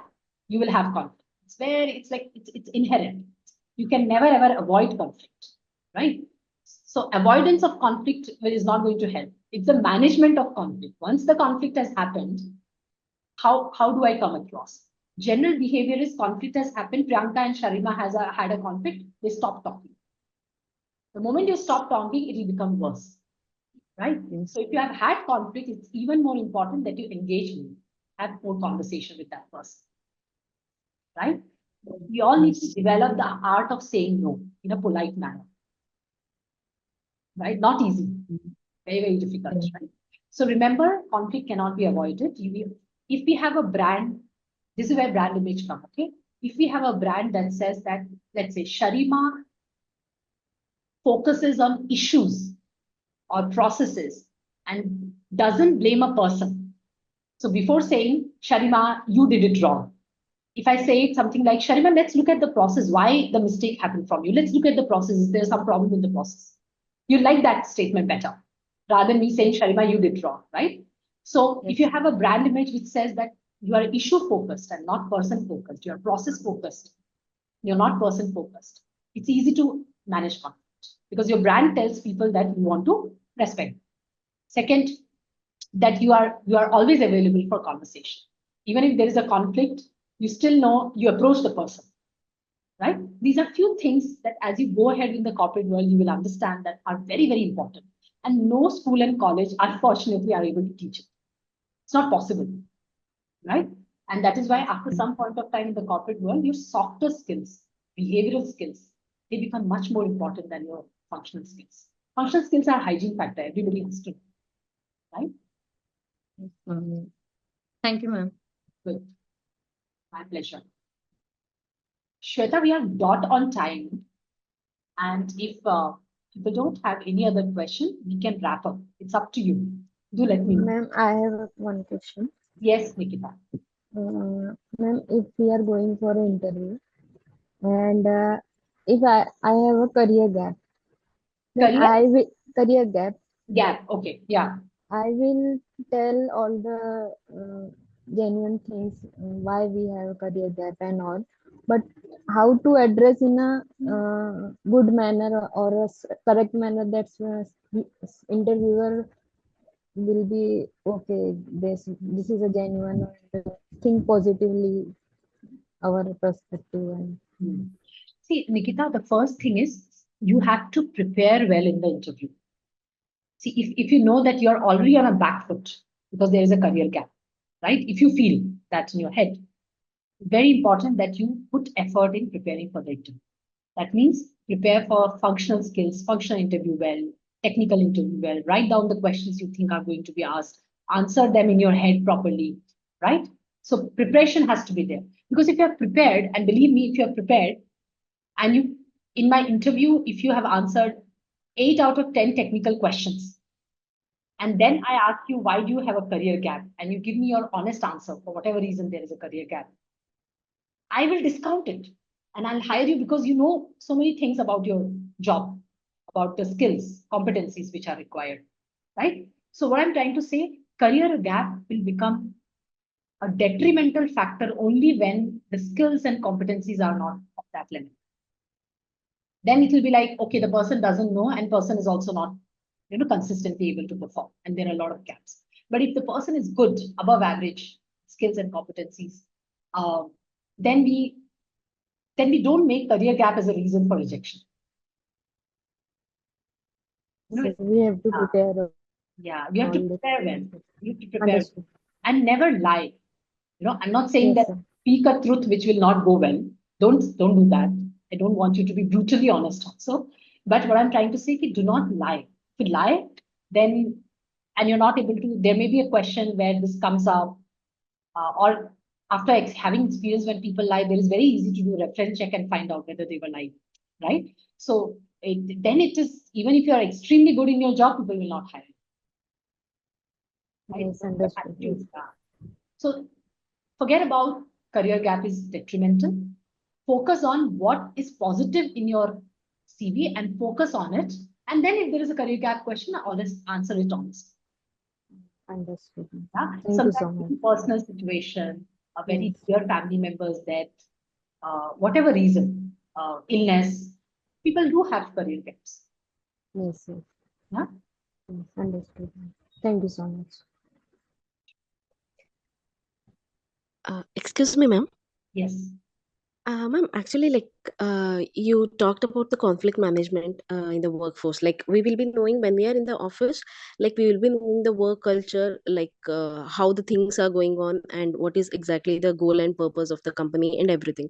you will have conflict. It's inherent. You can never ever avoid conflict, right? So avoidance of conflict is not going to help. It's the management of conflict. Once the conflict has happened, how do I come across? General behavior is, conflict has happened. Priyanka and Sharima had a conflict. They stop talking. The moment you stop talking, it will become worse, right? So if you have had conflict, it's even more important that you engage me. have more conversation with that person, right? We all need to develop the art of saying no in a polite manner, right? Not easy, very, very difficult, right? So remember, conflict cannot be avoided. If we have a brand, this is where brand image comes, okay? If we have a brand that says that, let's say, Sharima focuses on issues or processes and doesn't blame a person. So before saying, Sharima, you did it wrong. If I say something like, Sharima, let's look at the process, why the mistake happened from you. Let's look at the process. Is there some problem in the process? You like that statement better rather than me saying, Sharima, you did wrong, right? So if you have a brand image which says that you are issue focused and not person focused, you are process focused, you're not person focused, it's easy to manage conflict because your brand tells people that you want to respect. Second, that you are always available for conversation. Even if there is a conflict, you still know you approach the person, right? These are few things that as you go ahead in the corporate world, you will understand that are very, very important. And no school and college, unfortunately, are able to teach it. It's not possible, right? And that is why after some point of time in the corporate world, your softer skills, behavioral skills, they become much more important than your functional skills. Functional skills are hygiene factor. Everybody has to know, right? Thank you, ma'am. Good. My pleasure. Shweta, we are dot on time. And if people don't have any other question, we can wrap up. It's up to you. Do let me know. Ma'am, I have one question. Yes, Nikita. Ma'am, if we are going for an interview and if I have a career gap, then Career I will career gap. gap. Okay. Yeah. I will tell all the genuine things why we have a career gap and all, but how to address in a good manner or a correct manner that's interviewer will be okay. This is a genuine think positively our perspective and See, Nikita, the first thing is you have to prepare well in the interview. See, if you know that you're already on a back foot because there is a career gap, right? If you feel that in your head, very important that you put effort in preparing for the interview. That means prepare for functional skills, functional interview well, technical interview well, write down the questions you think are going to be asked, answer them in your head properly, right? So preparation has to be there. Because if you're prepared, and believe me, if you're prepared, and you, in my interview, if you have answered 8 out of 10 technical questions, and then I ask you, why do you have a career gap? And you give me your honest answer for whatever reason there is a career gap, I will discount it and I'll hire you because you know so many things about your job, about the skills, competencies which are required, right? So what I'm trying to say, career gap will become a detrimental factor only when the skills and competencies are not of that level. Then it will be like, okay, the person doesn't know and person is also not, consistently able to perform. And there are a lot of gaps. But if the person is good, above average skills and competencies, then we don't make career gap as a reason for rejection. so we have to prepare. Yeah, you have to all the prepare well. things. You have to prepare Understood. and never lie. I'm not saying Yes, that sir. speak a truth which will not go well. Don't do that. I don't want you to be brutally honest also. But what I'm trying to say is do not lie. If you lie, then and you're not able to, there may be a question where this comes up, or after having experience when people lie, there is very easy to do a reference check and find out whether they were lying, right? So then it is, even if you are extremely good in your job, people will not hire you. Right? Yes, understood. Yes. So forget about career gap is detrimental. Focus on what is positive in your CV and focus on it. And then if there is a career gap question, always answer it honestly. Understood. Yeah? Thank you Sometimes so much. personal situation, a very Yes. dear family member's death, whatever reason, illness, people do have career gaps. Yes, yes. Yeah? Yes, understood. Thank you so much. Excuse me, ma'am. Yes. Ma'am, actually, you talked about the conflict management in the workforce. Like we will be knowing when we are in the office, like we will be knowing the work culture, how the things are going on and what is exactly the goal and purpose of the company and everything.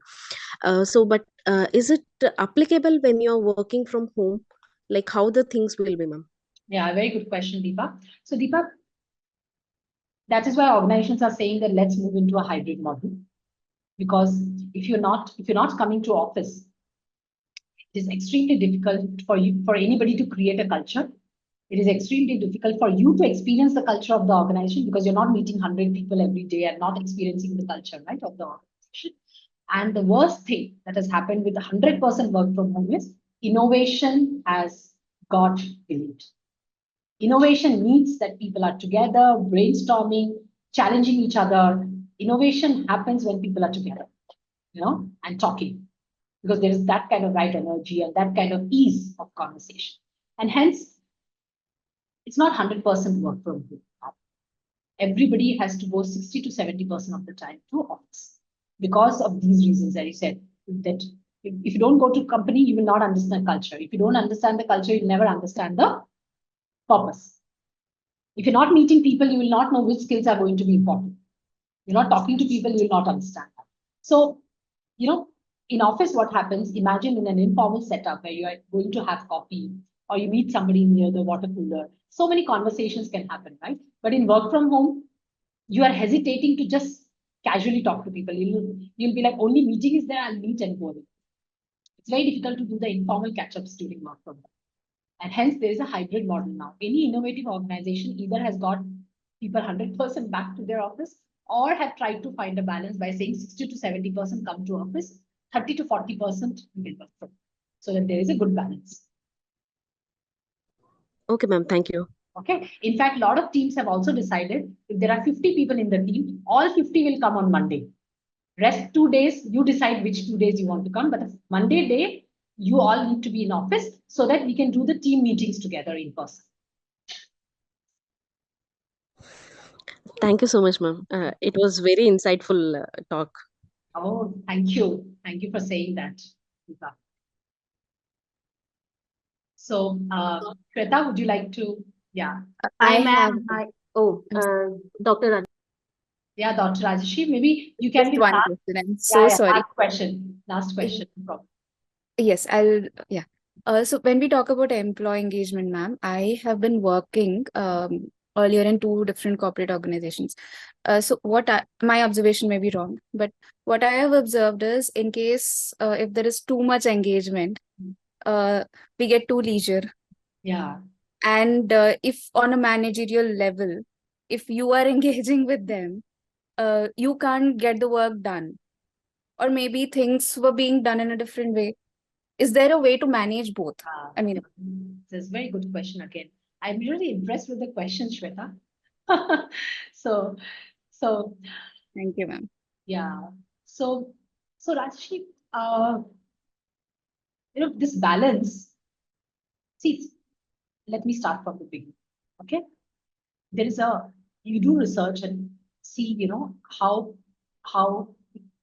But is it applicable when you are working from home? Like how the things will be, ma'am? Yeah, very good question, Deepa. So, Deepa, that is why organizations are saying that let's move into a hybrid model. Because if you're not coming to office, it is extremely difficult for anybody to create a culture. It is extremely difficult for you to experience the culture of the organization because you're not meeting 100 people every day and not experiencing the culture, right, of the organization. And the worst thing that has happened with 100% work from home is innovation has got delayed. Innovation needs that people are together, brainstorming, challenging each other. Innovation happens when people are together, and talking, because there is that kind of right energy and that kind of ease of conversation. And hence, it's not 100% work from home. Everybody has to go 60 to 70% of the time to office because of these reasons that you said, that if you don't go to company, you will not understand culture. If you don't understand the culture, you'll never understand the purpose. If you're not meeting people, you will not know which skills are going to be important. You're not talking to people, you will not understand that. So, in office, what happens, imagine in an informal setup where you are going to have coffee or you meet somebody near the water cooler. So many conversations can happen, right? But in work from home, you are hesitating to just casually talk to people. You'll be like, only meeting is there, I'll meet and go away. It's very difficult to do the informal catch-ups during work from home. And hence, there is a hybrid model now. Any innovative organization either has got people 100% back to their office or have tried to find a balance by saying 60 to 70% come to office, 30 to 40% will work from, so that there is a good balance. Okay, ma'am. Thank you. Okay. In fact, a lot of teams have also decided if there are 50 people in the team, all 50 will come on Monday. Rest 2 days, you decide which 2 days you want to come. But Monday day, you all need to be in office so that we can do the team meetings together in person. Thank you so much, ma'am. It was very insightful talk. Oh, thank you. Thank you for saying that, Deepa. So, Shweta, would you like to? Yeah. I Hi, have ma'am. Hi. Oh, Dr. Raj. Yeah, Dr. Rajeshi, maybe you can just be one last. question. I'm so Yeah, sorry. last question. Last question. Yes, yeah. So when we talk about employee engagement, ma'am, I have been working earlier in 2 different corporate organizations. So my observation may be wrong, but what I have observed is in case if there is too much engagement, we get too leisure. Yeah. And if on a managerial level, if you are engaging with them, you can't get the work done. Or maybe things were being done in a different way. Is there a way to manage both? I mean, This is a very good question again. I'm really impressed with the question, Shweta. so, thank you, ma'am. yeah. So Rajeshi, this balance. See, let me start from the beginning. Okay, you do research and see, how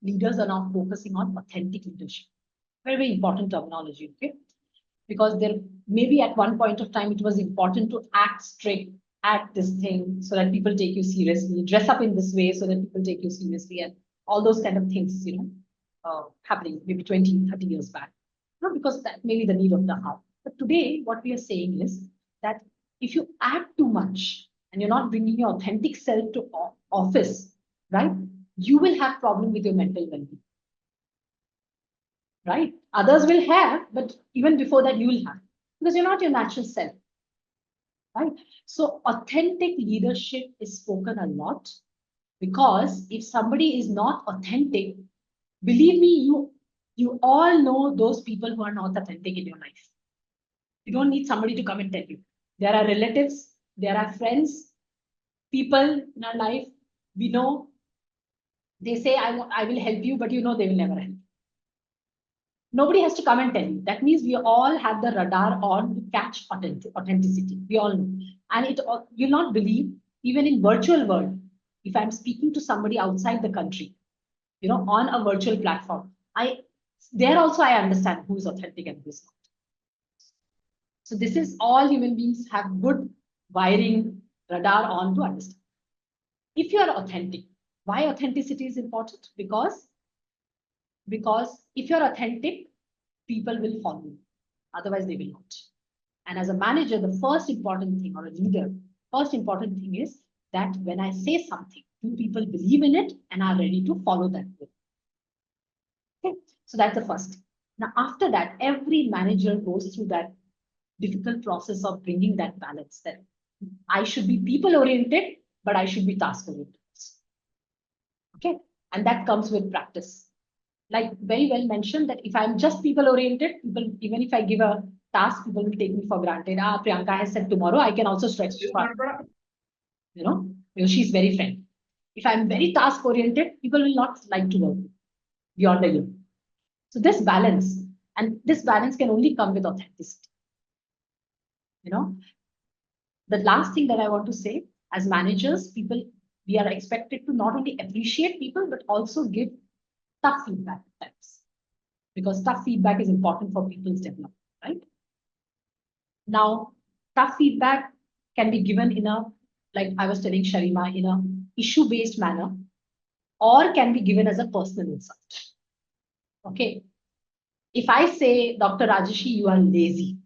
leaders are now focusing on authentic leadership. Very, very important terminology. Okay. Because there maybe at one point of time it was important to act strict, act this thing so that people take you seriously, dress up in this way so that people take you seriously, and all those kind of things, happening maybe 20, 30 years back. Not because that may be the need of the hour. But today, what we are saying is that if you act too much and you're not bringing your authentic self to office, right, you will have problem with your mental well-being. Right? Others will have, but even before that, you will have, because you're not your natural self. Right? So authentic leadership is spoken a lot, because if somebody is not authentic, believe me, you all know those people who are not authentic in your life. You don't need somebody to come and tell you. There are relatives, there are friends, people in our life. We know they say, I will help you, but they will never help. Nobody has to come and tell you. That means we all have the radar on to catch authenticity. We all know. And you'll not believe, even in virtual world, if I'm speaking to somebody outside the country, on a virtual platform, there also I understand who's authentic and who's not. So this is all human beings have good wiring radar on to understand. If you are authentic, why authenticity is important? Because if you're authentic, people will follow you. Otherwise, they will not. And as a manager, the first important thing, or a leader, first important thing is that when I say something, do people believe in it and are ready to follow that way? Okay, so that's the first thing. Now, after that, every manager goes through that difficult process of bringing that balance, that I should be people-oriented, but I should be task-oriented. Okay, and that comes with practice. Like very well mentioned, that if I'm just people-oriented, people, even if I give a task, people will take me for granted. Priyanka has said tomorrow, I can also stretch far. You know, she's very friendly. If I'm very task-oriented, people will not like to work beyond a year. So this balance, and this balance can only come with authenticity. You know, the last thing that I want to say, as managers, we are expected to not only appreciate people, but also give tough feedback at times, because tough feedback is important for people's development, right? Now, tough feedback can be given in a, like I was telling Sharima, in a issue-based manner, or can be given as a personal insult. Okay. If I say, Dr. Rajeshi, you are lazy,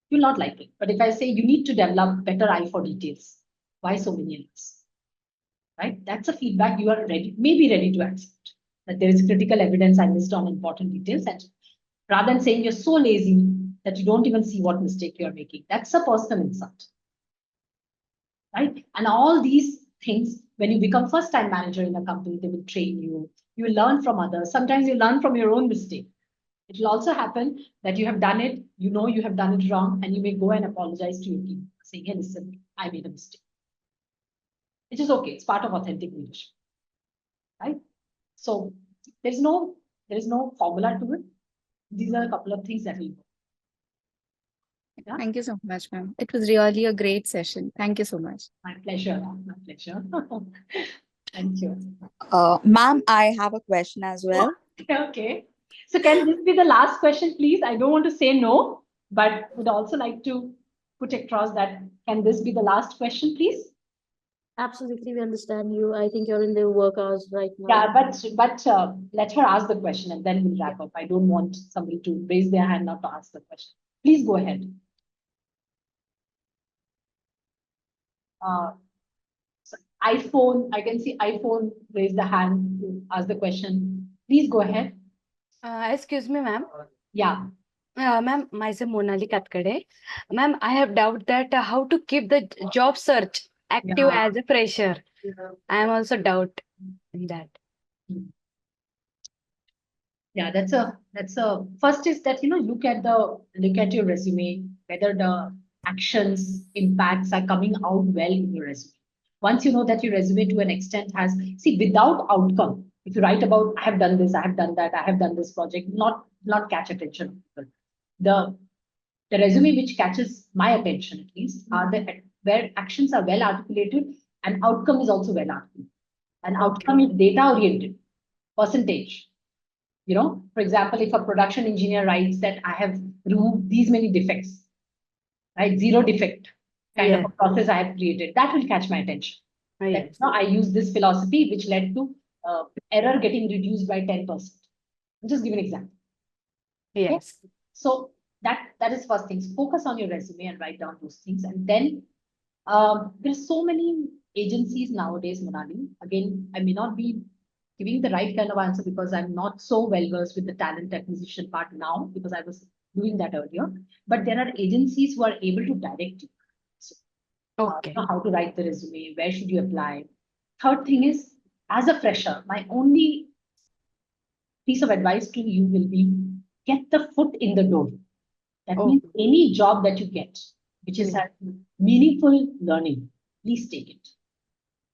you'll not like it. But if I say you need to develop better eye for details, why so many years? Right? That's a feedback you are ready, maybe ready to accept. That there is critical evidence I missed on important details. And rather than saying you're so lazy that you don't even see what mistake you're making, that's a personal insult. Right? And all these things, when you become first-time manager in a company, they will train you. You will learn from others. Sometimes you learn from your own mistake. It will also happen that you have done it, you know you have done it wrong, and you may go and apologize to your team, saying, hey, listen, I made a mistake. Which is okay. It's part of authentic leadership. Right? So there is no formula to it. These are a couple of things that we do. Yeah? Thank you so much, ma'am. It was really a great session. Thank you so much. My pleasure. My pleasure. Thank you. Ma'am, I have a question as well. Okay. So can this be the last question, please? I don't want to say no, but would also like to put across that, can this be the last question, please? Absolutely, we understand you. I think you're in the work hours right now. Yeah, but let her ask the question and then we'll wrap up. I don't want somebody to raise their hand not to ask the question. Please go ahead. So iPhone, I can see iPhone raise the hand to ask the question. Please go ahead. Excuse me, ma'am. Yeah. Ma'am, myself Monali Katkade. Ma'am, I have doubt that how to keep the job search active as a fresher. I am also doubt in that. Yeah, that's a first is that, you know, look at your resume, whether the actions, impacts are coming out well in your resume. Once you know that your resume to an extent has, see, without outcome, if you write about, I have done this, I have done that, I have done this project, not catch attention of people. The resume which catches my attention at least are where actions are well articulated and outcome is also well articulated. And outcome is data oriented, percentage. You know, for example, if a production engineer writes that I have removed these many defects, right? 0 defect kind of a process I have created, that will catch my attention. That, you know, I use this philosophy which led to error getting reduced by 10%. I'll just give an example. Yes. Okay? So that is first things. Focus on your resume and write down those things. And then there's so many agencies nowadays, Monali. Again, I may not be giving the right kind of answer because I'm not so well versed with the talent acquisition part now, because I was doing that earlier. But there are agencies who are able to direct you. So, you know, how to write the resume, where should you apply. Third thing is, as a fresher, my only piece of advice to you will be get the foot in the door. That means any job that you get, which is meaningful learning, please take it.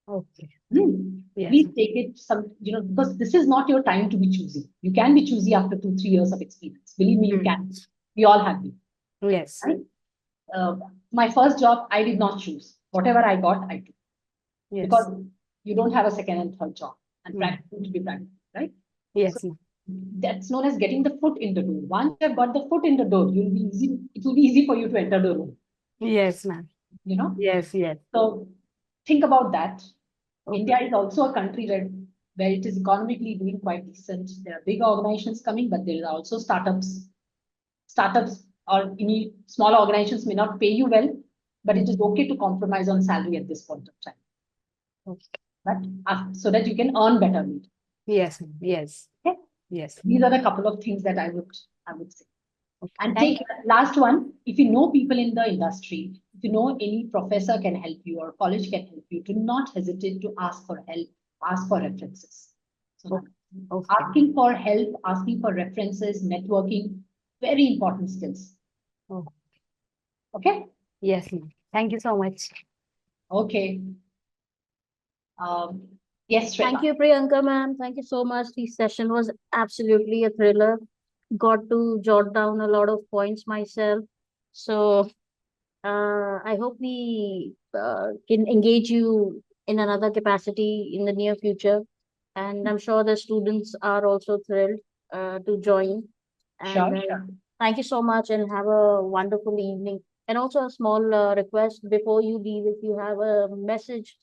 Okay. Please take it, you know, because this is not your time to be choosy. You can be choosy after 2-3 years of experience. Believe me, you can. We all have been. Yes. Right? My first job, I did not choose. Whatever I got, I took. Because you don't have a second and third job. And practice to be practical, right? Yes. So That's known as getting the foot in the door. Once you have got the foot in the door, it will be easy for you to enter the room, Yes, ma'am. you know? Yes, yes. So think about that. Okay. India is also a country where it is economically doing quite decent. There are big organizations coming, but there are also startups. Startups or any small organizations may not pay you well, but it is okay to compromise on salary at this point of time. Okay. But so that you can earn better. Yes, ma'am. Yes. Okay? Yes. These are the couple of things that I would say. Okay. And Thank take last one, if you know people in the industry, if you know any professor can help you or college can help you, do not hesitate to ask for help, ask for references. So Okay. Okay. asking for help, asking for references, networking, very important skills. Oh. Okay? Yes, ma'am. Thank you so much. Okay. Yes, Shweta. Thank you, Priyanka, ma'am. Thank you so much. This session was absolutely a thriller. Got to jot down a lot of points myself. So I hope we can engage you in another capacity in the near future. And I'm sure the students are also thrilled to join. Sure, And sure. thank you so much and have a wonderful evening. And also a small request before you leave, if you have a message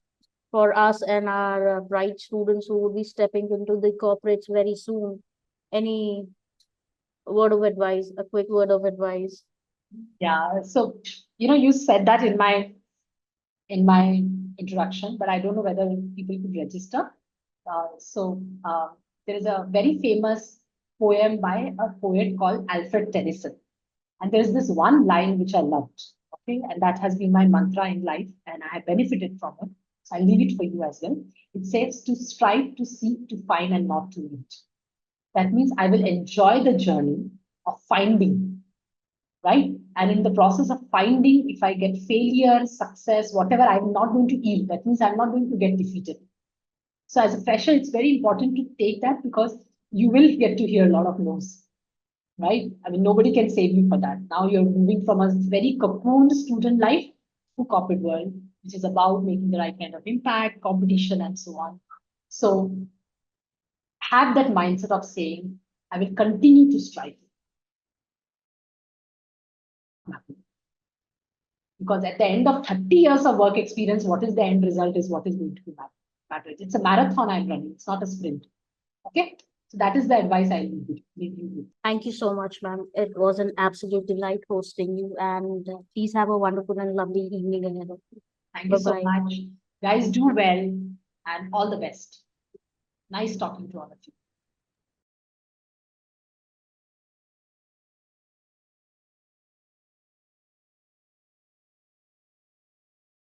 for us and our bright students who will be stepping into the corporates very soon, any word of advice, a quick word of advice? Yeah. So, you said that in my introduction, but I don't know whether people could register. There is a very famous poem by a poet called Alfred Tennyson. And there's this one line which I loved. Okay. And that has been my mantra in life, and I have benefited from it. So I'll leave it for you as well. It says to strive, to seek, to find, and not to meet. That means I will enjoy the journey of finding, right? And in the process of finding, if I get failure, success, whatever, I'm not going to yield. That means I'm not going to get defeated. So as a fresher, it's very important to take that because you will get to hear a lot of no's, right? I mean, nobody can save you for that. Now you're moving from a very cocooned student life to corporate world, which is about making the right kind of impact, competition, and so on. So have that mindset of saying, I will continue to strive. Because at the end of 30 years of work experience, what is the end result is what is going to be matter. It's a marathon I'm running. It's not a sprint. Okay. So that is the advice I leave you with. Thank you so much, ma'am. It was an absolute delight hosting you, and please have a wonderful and lovely evening ahead of you. Thank you so Bye-bye. much. Guys, do well and all the best. Nice talking to all of you.